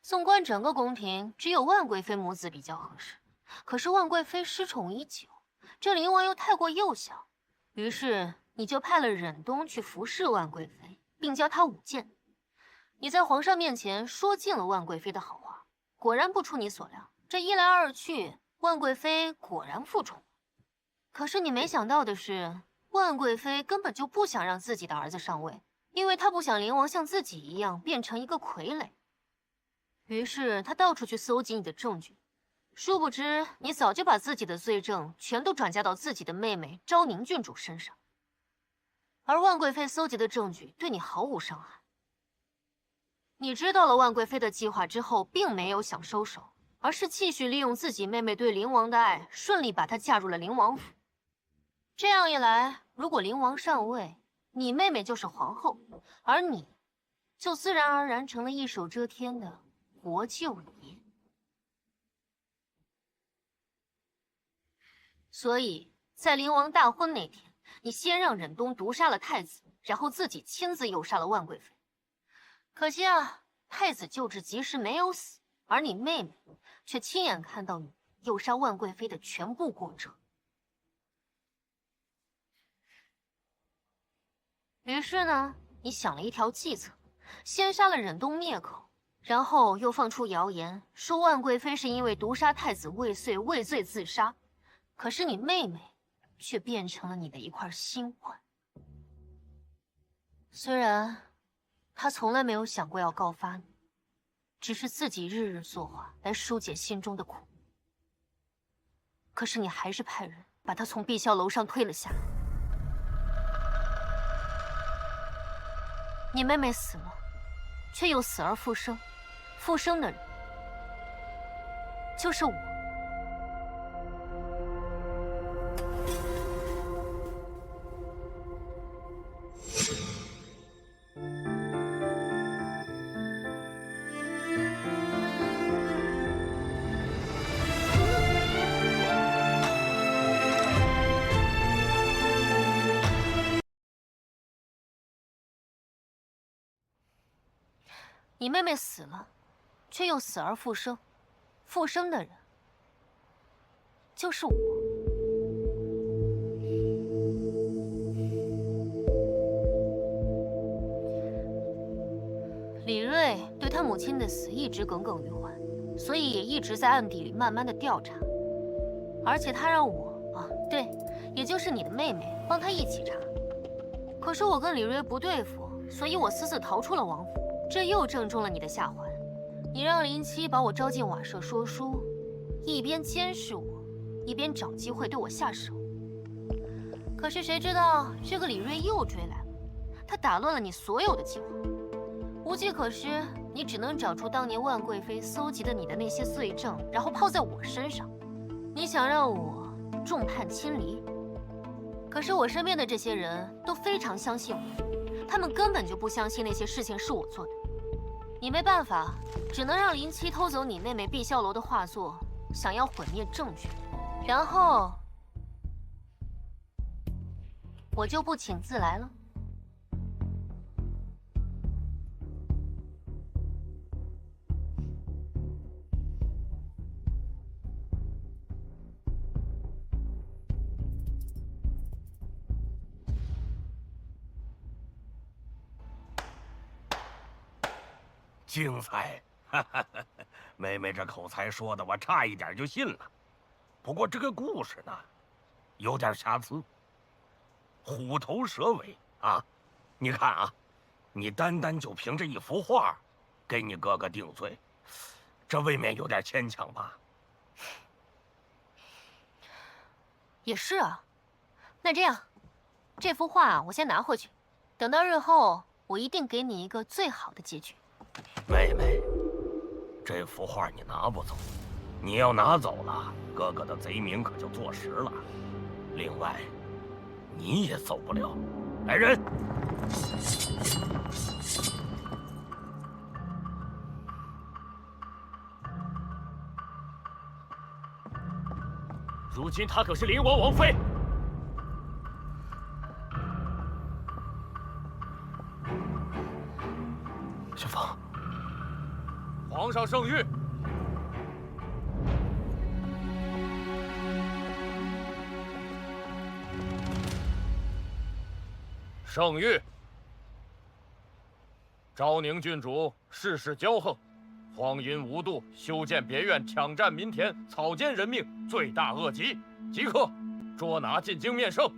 纵观整个宫廷，只有万贵妃母子比较合适。可是万贵妃失宠已久，这灵王又太过幼小，于是你就派了忍冬去服侍万贵妃，并教她舞剑。你在皇上面前说尽了万贵妃的好话，果然不出你所料，这一来二去，万贵妃果然负重。可是你没想到的是，万贵妃根本就不想让自己的儿子上位，因为她不想灵王像自己一样变成一个傀儡。于是她到处去搜集你的证据，殊不知你早就把自己的罪证全都转嫁到自己的妹妹昭宁郡主身上。而万贵妃搜集的证据对你毫无伤害。你知道了万贵妃的计划之后，并没有想收手，而是继续利用自己妹妹对灵王的爱，顺利把她嫁入了灵王府。这样一来，如果灵王上位，你妹妹就是皇后，而你，就自然而然成了一手遮天的国舅爷。所以在灵王大婚那天，你先让忍冬毒杀了太子，然后自己亲自诱杀了万贵妃。可惜啊，太子救治及时没有死，而你妹妹却亲眼看到你诱杀万贵妃的全部过程。于是呢，你想了一条计策，先杀了忍冬灭口，然后又放出谣言说万贵妃是因为毒杀太子未遂畏罪自杀。可是你妹妹却变成了你的一块心患。虽然她从来没有想过要告发你，只是自己日日作画来疏解心中的苦，可是你还是派人把她从碧霄楼上推了下来。你妹妹死了，却又死而复生，复生的人就是我。你妹妹死了，却又死而复生，复生的人就是我。李锐对他母亲的死一直耿耿于怀，所以也一直在暗地里慢慢的调查。而且他让我对，也就是你的妹妹帮他一起查。可是我跟李锐不对付，所以我私自逃出了王府。这又正中了你的下怀，你让林七把我招进瓦舍说书，一边监视我，一边找机会对我下手。可是谁知道这个李锐又追来了，他打乱了你所有的计划。无计可施，你只能找出当年万贵妃搜集的你的那些罪证，然后抛在我身上。你想让我众叛亲离，可是我身边的这些人都非常相信我，他们根本就不相信那些事情是我做的。你没办法，只能让林七偷走你妹妹碧霄楼的画作，想要毁灭证据，然后我就不请自来了。精彩！妹妹这口才说的，我差一点就信了。不过这个故事呢，有点瑕疵，虎头蛇尾啊！你看啊，你单单就凭这一幅画，给你哥哥定罪，这未免有点牵强吧？也是啊，那这样，这幅画我先拿回去，等到日后，我一定给你一个最好的结局。妹妹，这幅画你拿不走，你要拿走了，哥哥的贼名可就坐实了。另外，你也走不了。来人！如今她可是灵王王妃。宣房，皇上圣谕。圣谕：昭宁郡主事事骄横，荒淫无度，修建别院，抢占民田，草菅人命，罪大恶极，即刻捉拿进京面圣。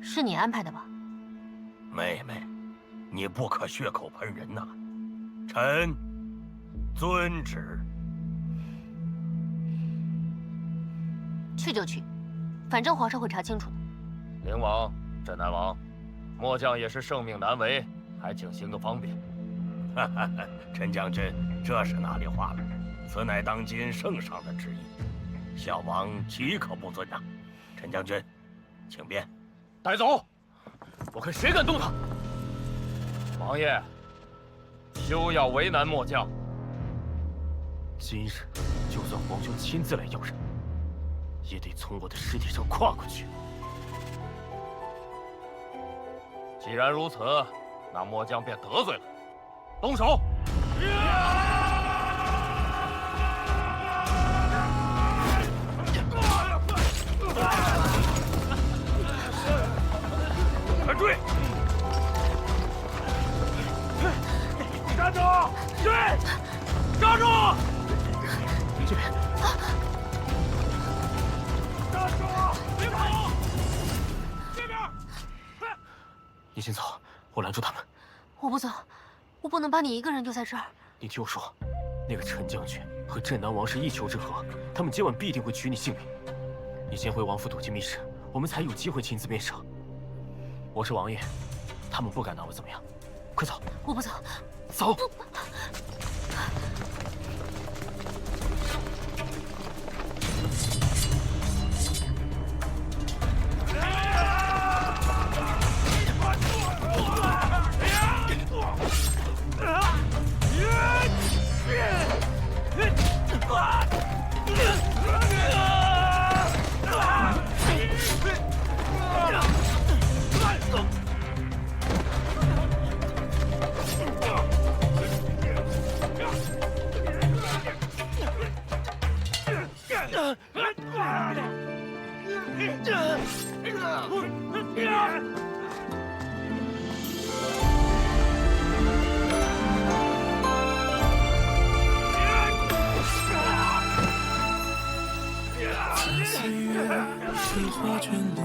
是你安排的吧？妹妹，你不可血口喷人呐！臣遵旨。去就去，反正皇上会查清楚的。灵王、镇南王，末将也是圣命难违，还请行个方便。哈哈，陈将军，这是哪里话了？此乃当今圣上的旨意，小王岂可不遵呐？陈将军，请便。带走！我看谁敢动他！王爷，休要为难末将。今日就算皇兄亲自来要人，也得从我的尸体上跨过去。既然如此，那末将便得罪了。动手！快追！站住！追！站住！这边！站住！别跑！这边！你先走，我拦住他们。我不走，我不能把你一个人丢在这儿。你听我说，那个陈将军和镇南王是一丘之貉，他们今晚必定会取你性命。你先回王府躲进密室，我们才有机会亲自面圣。我是王爷，他们不敢拿我怎么样。快走！我不走。走！岁月是画卷里，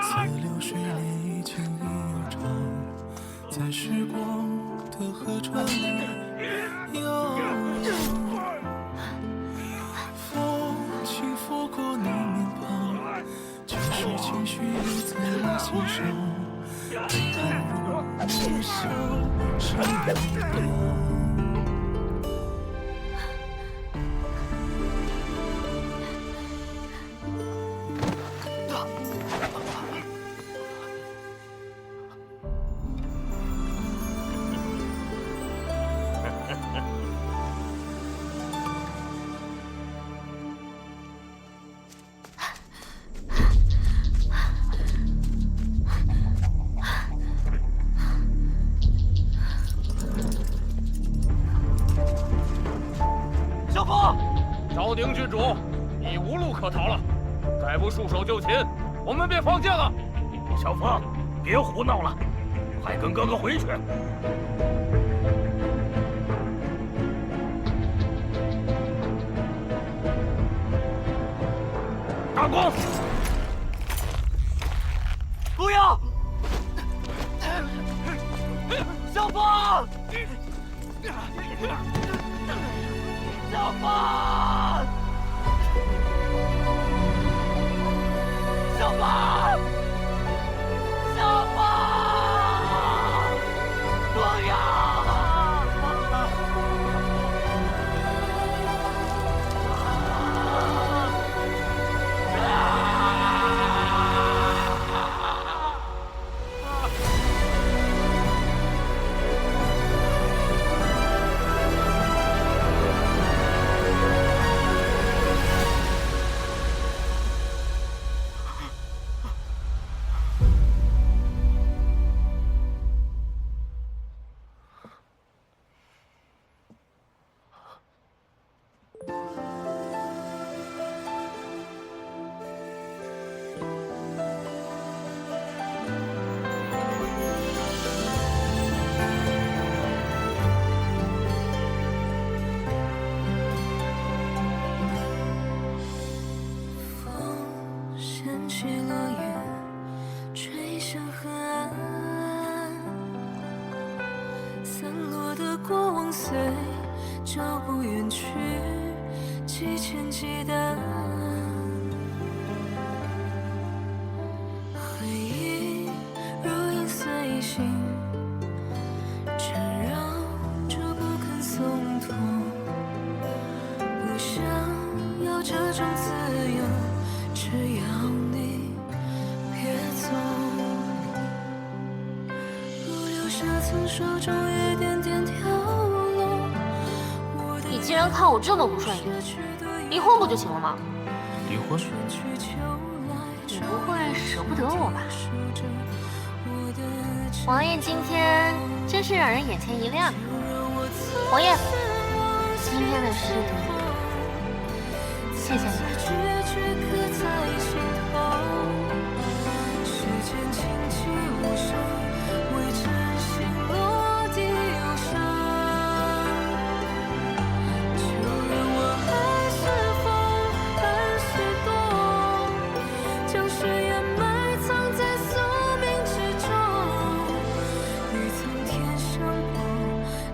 似流水里情意悠长，在时光的河川里游。风轻拂过你面庞，旧时情绪留在了心上，泪痕如无休，生悠扬。昭宁郡主，你无路可逃了，再不束手就擒，我们便放箭了。小凤，别胡闹了，快跟哥哥回去。大光，不要！小凤，小凤，小凤，小凤，不要！随，就不远去，几千几担。回忆如影随形，缠绕着不肯松脱。不想要这种自由，只要你别走。如流沙从手中一点点跳落。你既然看我这么不顺眼，离婚不就行了吗？离婚？你不会舍不得我吧？王爷今天真是让人眼前一亮。王爷，今天的事，谢谢你。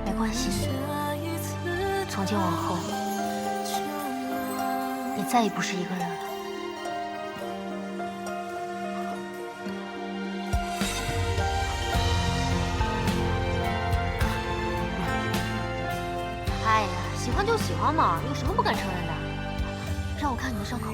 没关系，从今往后，你再也不是一个人了。哎呀，喜欢就喜欢嘛，有什么不敢承认的？让我看你的伤口。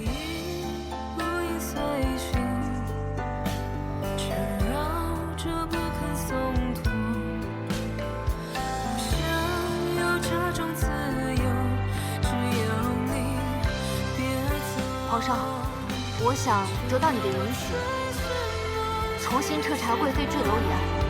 皇上，我想得到你的允许，重新彻查贵妃坠楼一案。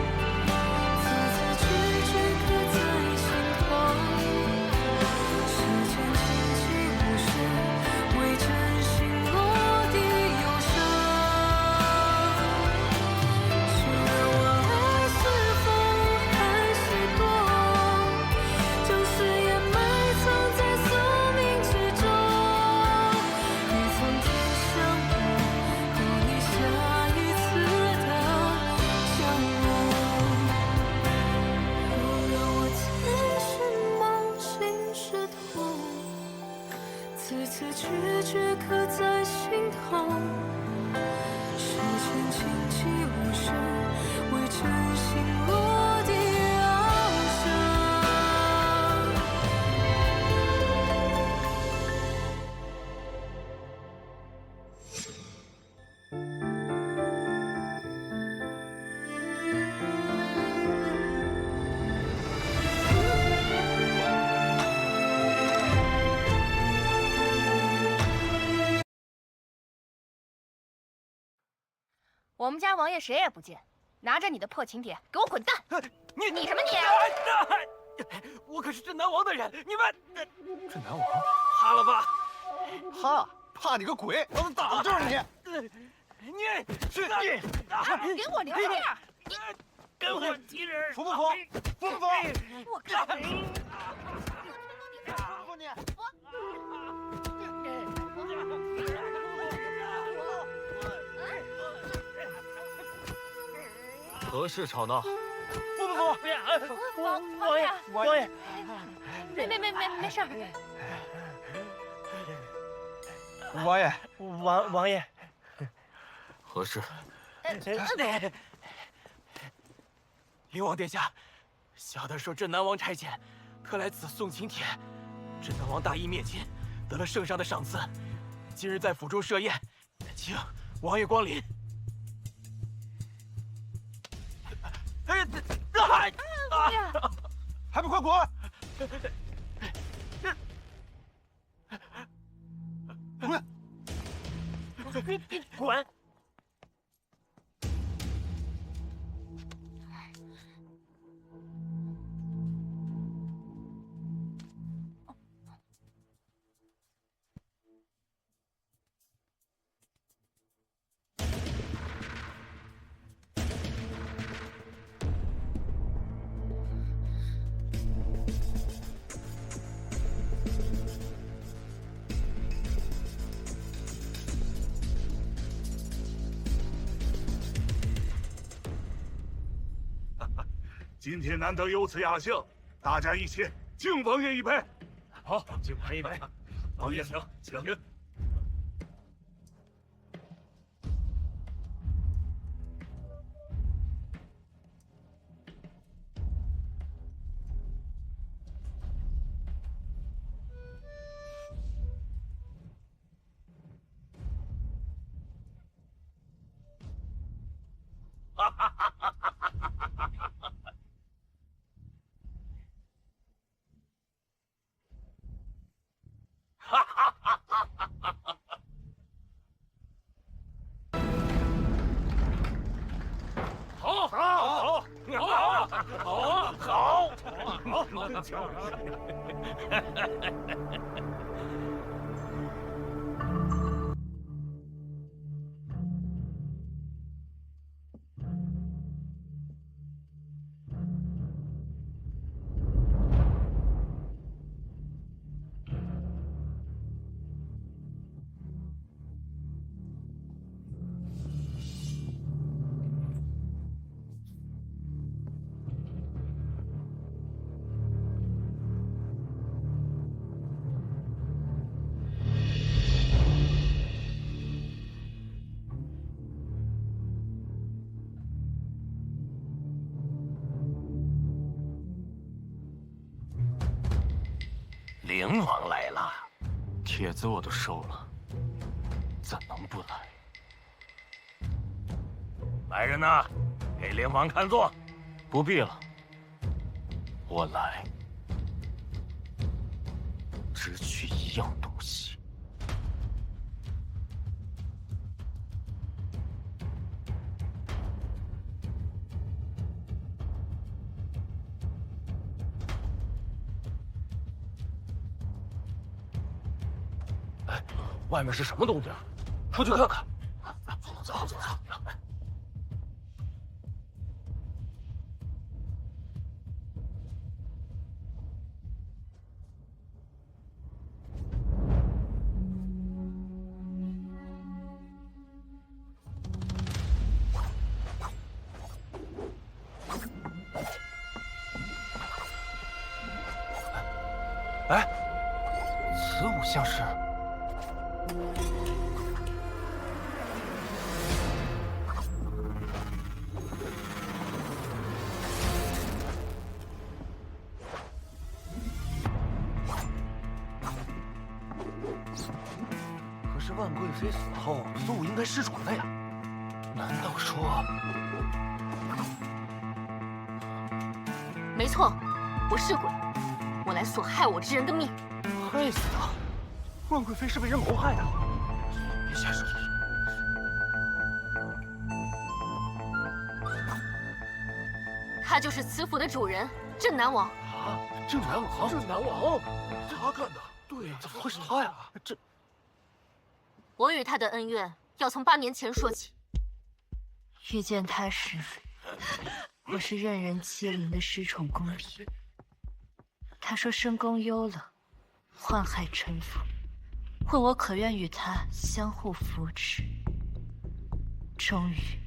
我们家王爷谁也不见，拿着你的破请帖给我滚蛋！你什么你？我可是镇南王的人，你们镇南王怕了吧？怕你个鬼！老子打就是你！你是你给我留面！跟我提人，服不服？服不服？我看你！服你！何事吵闹？服不服？王爷，没事。王爷，何事？灵王殿下，小的受镇南王差遣，特来此送请帖。镇南王大义灭亲，得了圣上的赏赐，今日在府中设宴，请王爷光临。还不快滚！你滚！今天难得有此雅兴，大家一起敬王爷一杯。好，敬王爷一杯。王爷请，请。灵王来了，帖子我都收了，怎能不来？来人呐，给灵王看座。不必了，我来只取一样东西。外面是什么动静？出去看看。走走走。哎，此物像是。可是万贵妃死后，苏武应该失宠了呀？难道说？没错，我是鬼，我来索害我之人的命。害死他！万贵妃是被人谋害的。别瞎说。他就是此府的主人镇南王。啊，镇南王！镇南王，他干的？对，怎么会是他呀？这，我与他的恩怨要从8年前说起。遇见他时，我是任人欺凌的失宠宫嫔。他说深宫幽冷，宦海沉浮，问我可愿与他相互扶持。终于，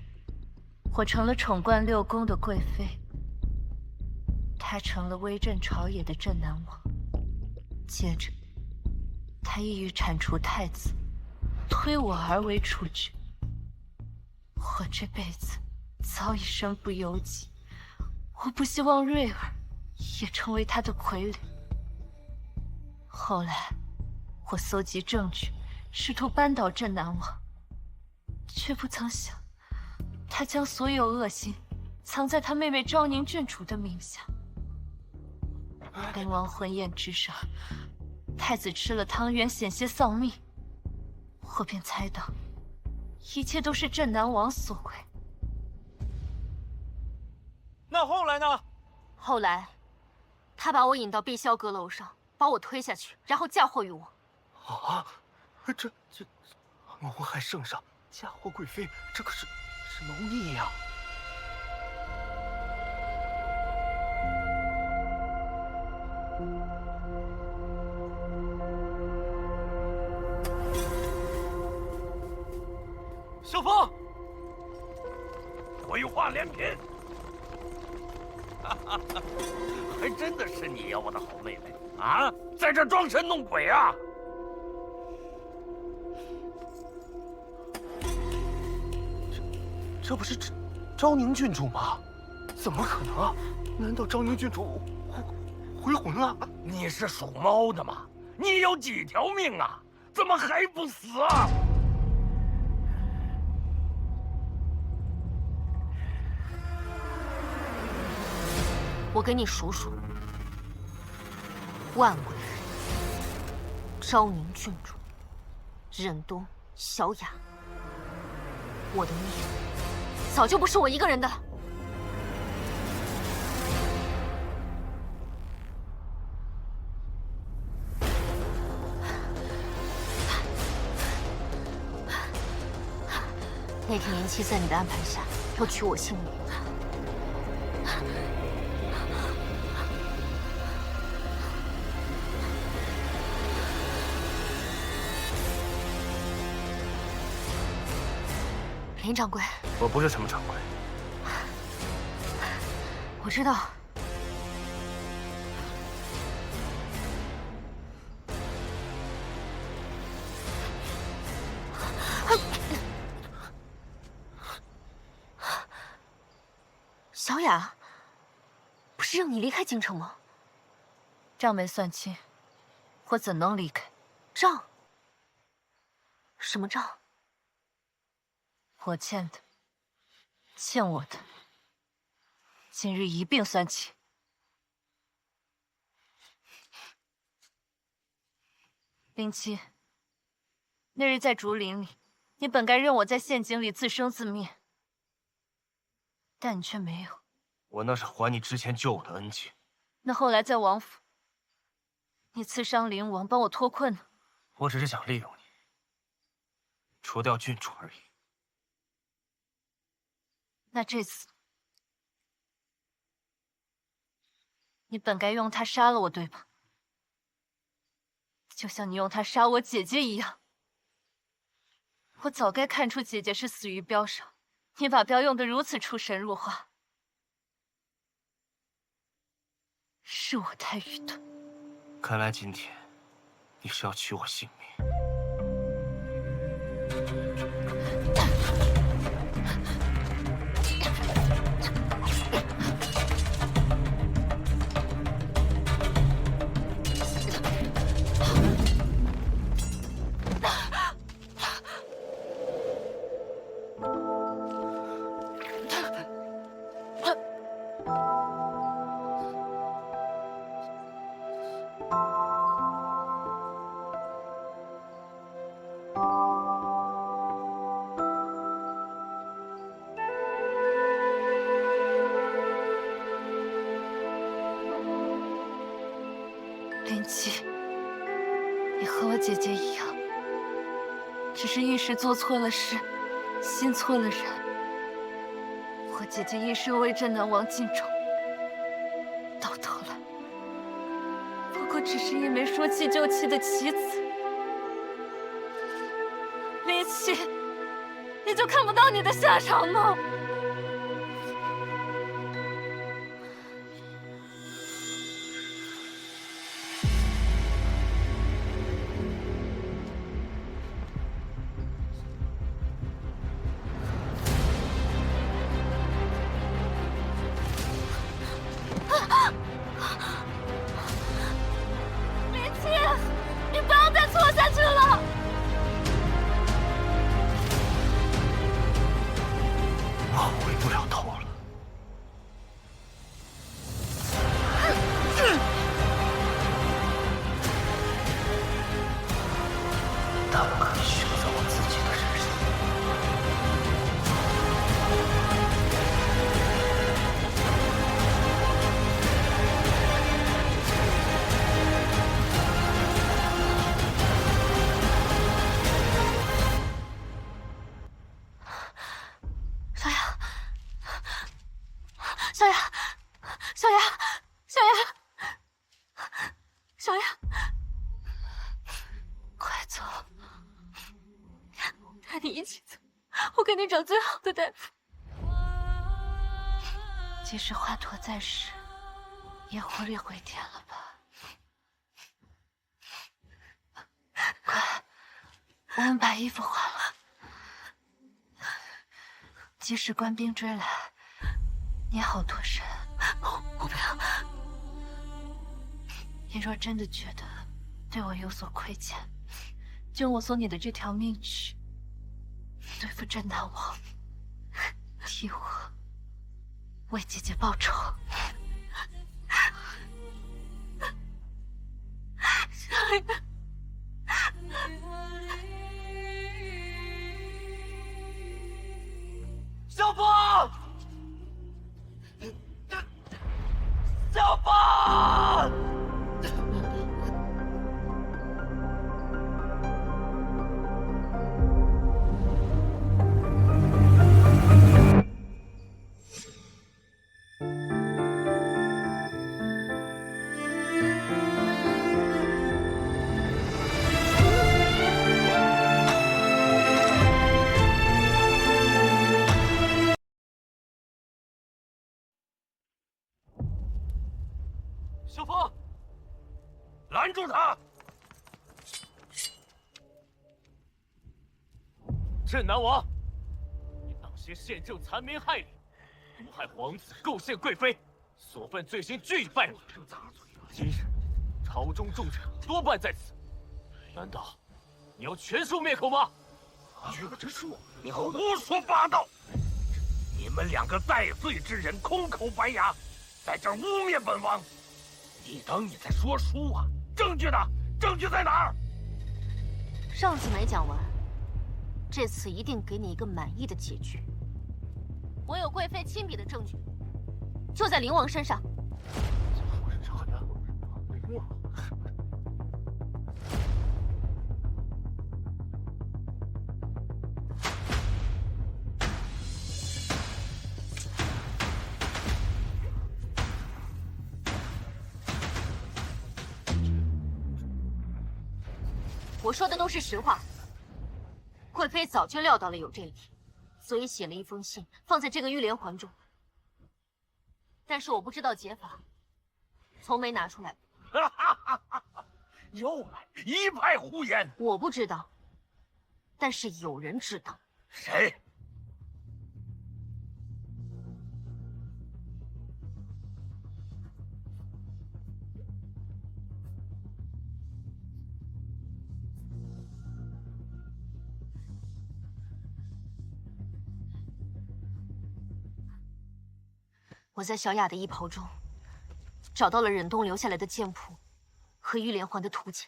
我成了宠冠6宫的贵妃，他成了威震朝野的镇南王。接着，他意欲铲除太子，推我而为储君。我这辈子早已身不由己，我不希望瑞儿也成为他的傀儡。后来，我搜集证据，试图扳倒镇南王，却不曾想，他将所有恶行藏在他妹妹昭宁郡主的名下。灵王婚宴之上，太子吃了汤圆，险些丧命，我便猜到，一切都是镇南王所为。那后来呢？后来，他把我引到碧霄阁楼上，把我推下去，然后嫁祸于我。啊，这谋害圣上，嫁祸贵妃，这可是谋逆呀！萧峰，鬼话连篇。还真的是你呀，我的好妹妹啊，在这装神弄鬼啊！这不是昭宁郡主吗？怎么可能啊？难道昭宁郡主回魂了？你是属猫的吗？你有几条命啊？怎么还不死啊？我给你数数：万贵人、昭宁郡主、忍冬、小雅。我的命早就不是我一个人的了。那天延期在你的安排下要取我性命，林掌柜，我不是什么掌柜。我知道。小雅，不是让你离开京城吗？账没算清，我怎能离开？账？什么账？我欠的，欠我的，今日一并算清。林七，那日在竹林里，你本该任我在陷阱里自生自灭，但你却没有。我那是还你之前救我的恩情。那后来在王府，你刺伤灵王，帮我脱困呢？我只是想利用你，除掉郡主而已。那这次，你本该用他杀了我，对吧？就像你用他杀我姐姐一样。我早该看出姐姐是死于镖上，你把镖用得如此出神入化，是我太愚钝。看来今天你是要取我性命。林七，你和我姐姐一样，只是一时做错了事，心错了人。我姐姐一生为朕难忘晋州，到头来不过只是一枚说弃就弃的棋子。林七，你就看不到你的下场吗？小雅，快走！带你一起走，我给你找最好的大夫。即使华佗在世，也活了回天了吧？快，我们把衣服换了。即使官兵追来，你好脱身。我不要。你若真的觉得对我有所亏欠，就用我送你的这条命去对付镇南王，替我为姐姐报仇。小凤，小凤！小凤，拦住他！镇南王，你当先宪政残民害理，毒害皇子，构陷贵妃，所犯罪行俱已败露。今日朝中重臣多半在此，难道你要全数灭口吗？这说你胡说八道！你们两个戴罪之人，空口白牙，在这儿污蔑本王！你等你在说书啊？证据呢？证据在哪儿？上次没讲完，这次一定给你一个满意的结局。我有贵妃亲笔的证据，就在灵王身上。我说的都是实话。贵妃早就料到了有这一天，所以写了一封信放在这个玉连环中。但是我不知道解法，从没拿出来过。又来一派胡言！我不知道，但是有人知道。谁？我在小雅的衣袍中找到了忍冬留下来的剑谱和玉连环的图简。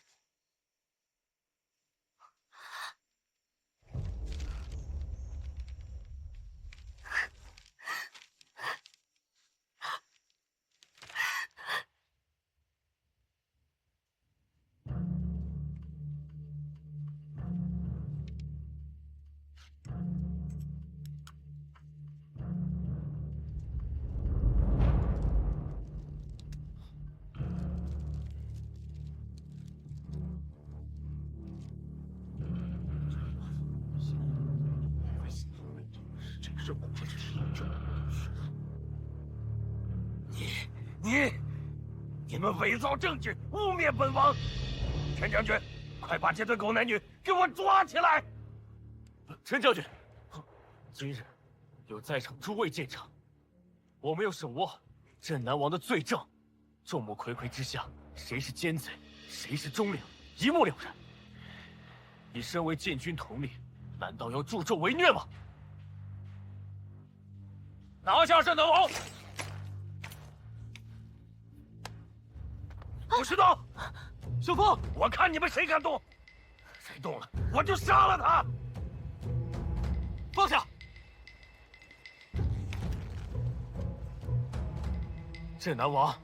你们伪造证据，污蔑本王！陈将军，快把这对狗男女给我抓起来！陈将军，今日有在场诸位见证，我们有手握镇南王的罪证，众目睽睽之下，谁是奸贼，谁是忠良，一目了然。你身为禁军统领，难道要助纣为虐吗？拿下镇南王！不许动！小凤，我看你们谁敢动！谁动了，我就杀了他！放下！镇南王，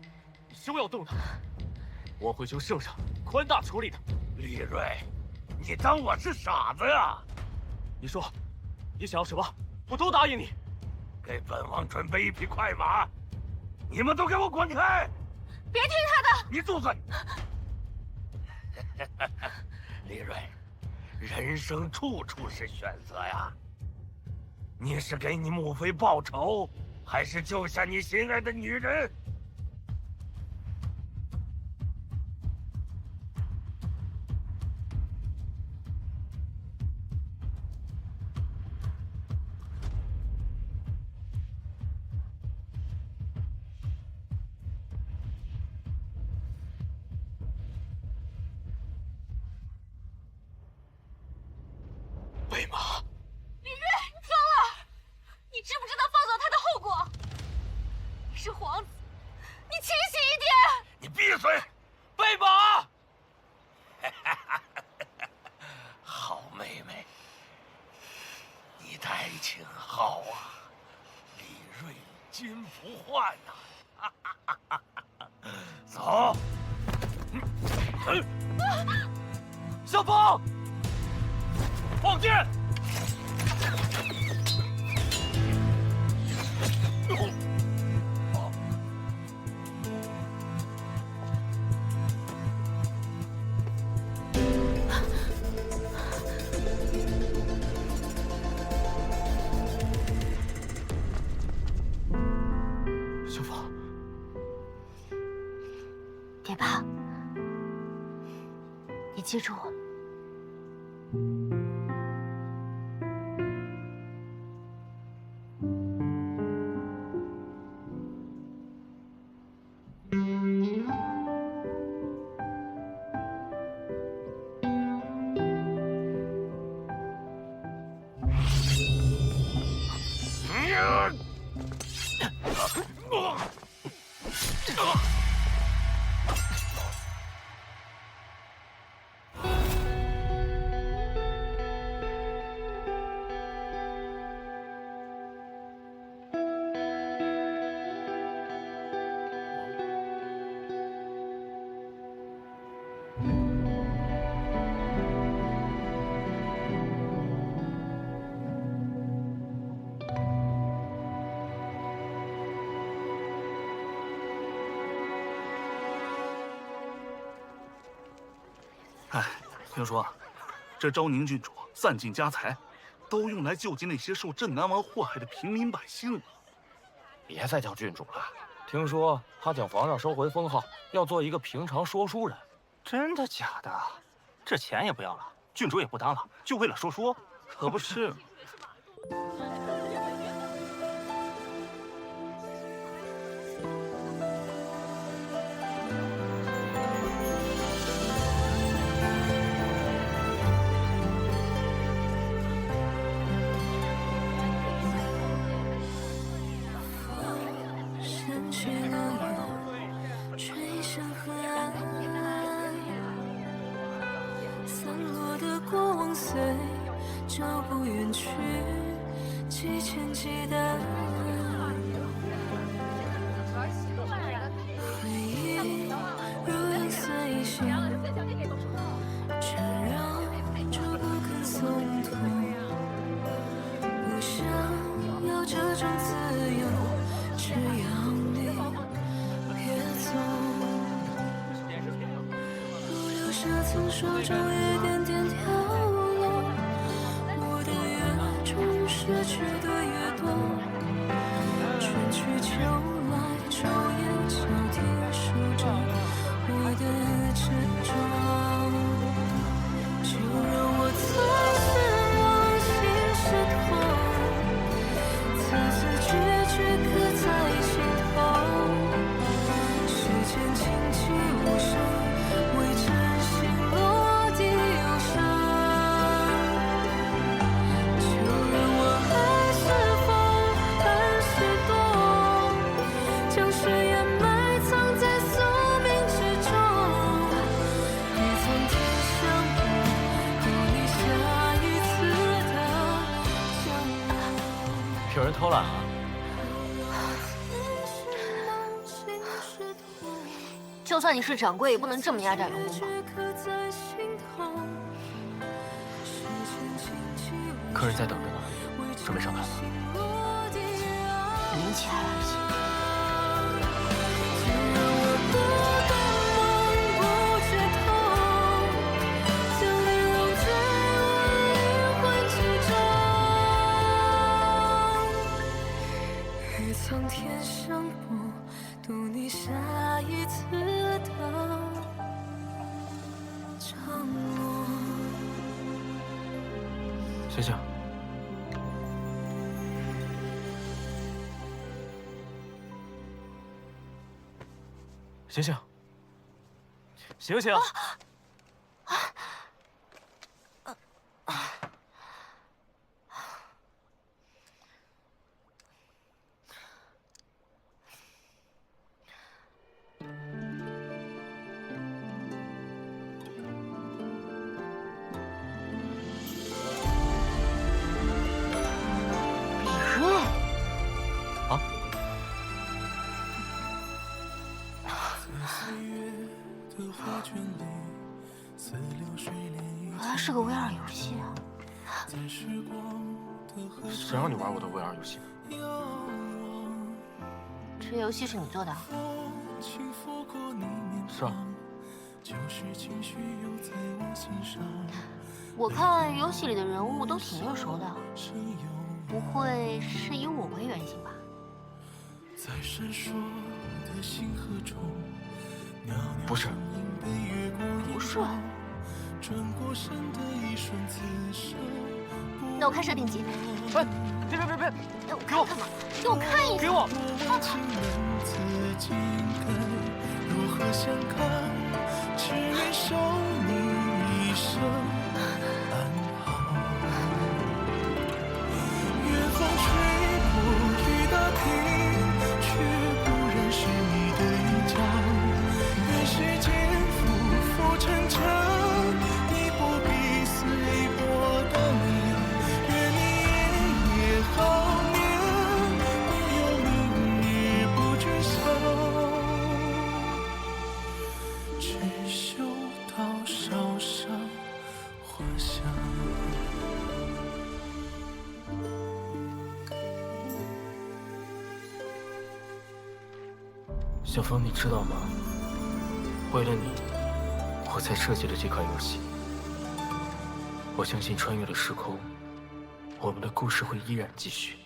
你休要动他，我会求圣上宽大处理他。李锐，你当我是傻子呀？你说，你想要什么，我都答应你。给本王准备一匹快马，你们都给我滚开！别听他的！你住嘴！李锐，人生处处是选择呀。你是给你母妃报仇，还是救下你心爱的女人？贝玛，李锐，你疯了！你知不知道放走他的后果？你是皇子，你清醒一点！你闭嘴！贝玛，好妹妹，你的爱情好啊，李锐金不换呐！走。小风，放箭！小风，别怕，你记住我。哎，听说这昭宁郡主散尽家财，都用来救济那些受镇南王祸害的平民百姓了。别再叫郡主了，听说她请皇上收回封号，要做一个平常说书人。真的假的？这钱也不要了，郡主也不当了，就为了说书？可不是。掀起了云，吹向河岸，散落的过往随脚步远去，几千几代。回忆如影随形，缠绕着不肯松脱。不想要这种自由，只要你别走。如流沙从手中一点点跳落，我的越重，失去的越多。春去秋来，昼夜交替守着我的执着。就让我再次往心事痛，字字句句刻在心头。时间轻轻无声，为真心落地忧伤。就让我爱似风，恨似冬，将誓言埋藏在宿命之中。一层天相簿，读你下一次的降落。有人偷懒了。就算你是掌柜，也不能这么压榨员工吧？客人在等着呢，准备上台了。林起来了已经。苍天相簿，读你下一次的降落。醒醒！醒醒！醒醒！原来是个 VR 游戏啊！谁让你玩我的 VR 游戏的？这游戏是你做的？是啊。我看游戏里的人物都挺面熟的，不会是以我为原型吧？不是。不是。那我看设定集。哎，别！让我看看嘛，给我看一下。给我。如何相看？只愿守你一生安好。远风吹过雨打萍，却不染湿你的衣角。愿世间浮沉沉，你不必随波荡漾。愿你夜夜好眠，不由明日不知晓。只嗅到烧伤花香。小风，你知道吗？为了你，我才设计了这款游戏。我相信穿越了时空，我们的故事会依然继续。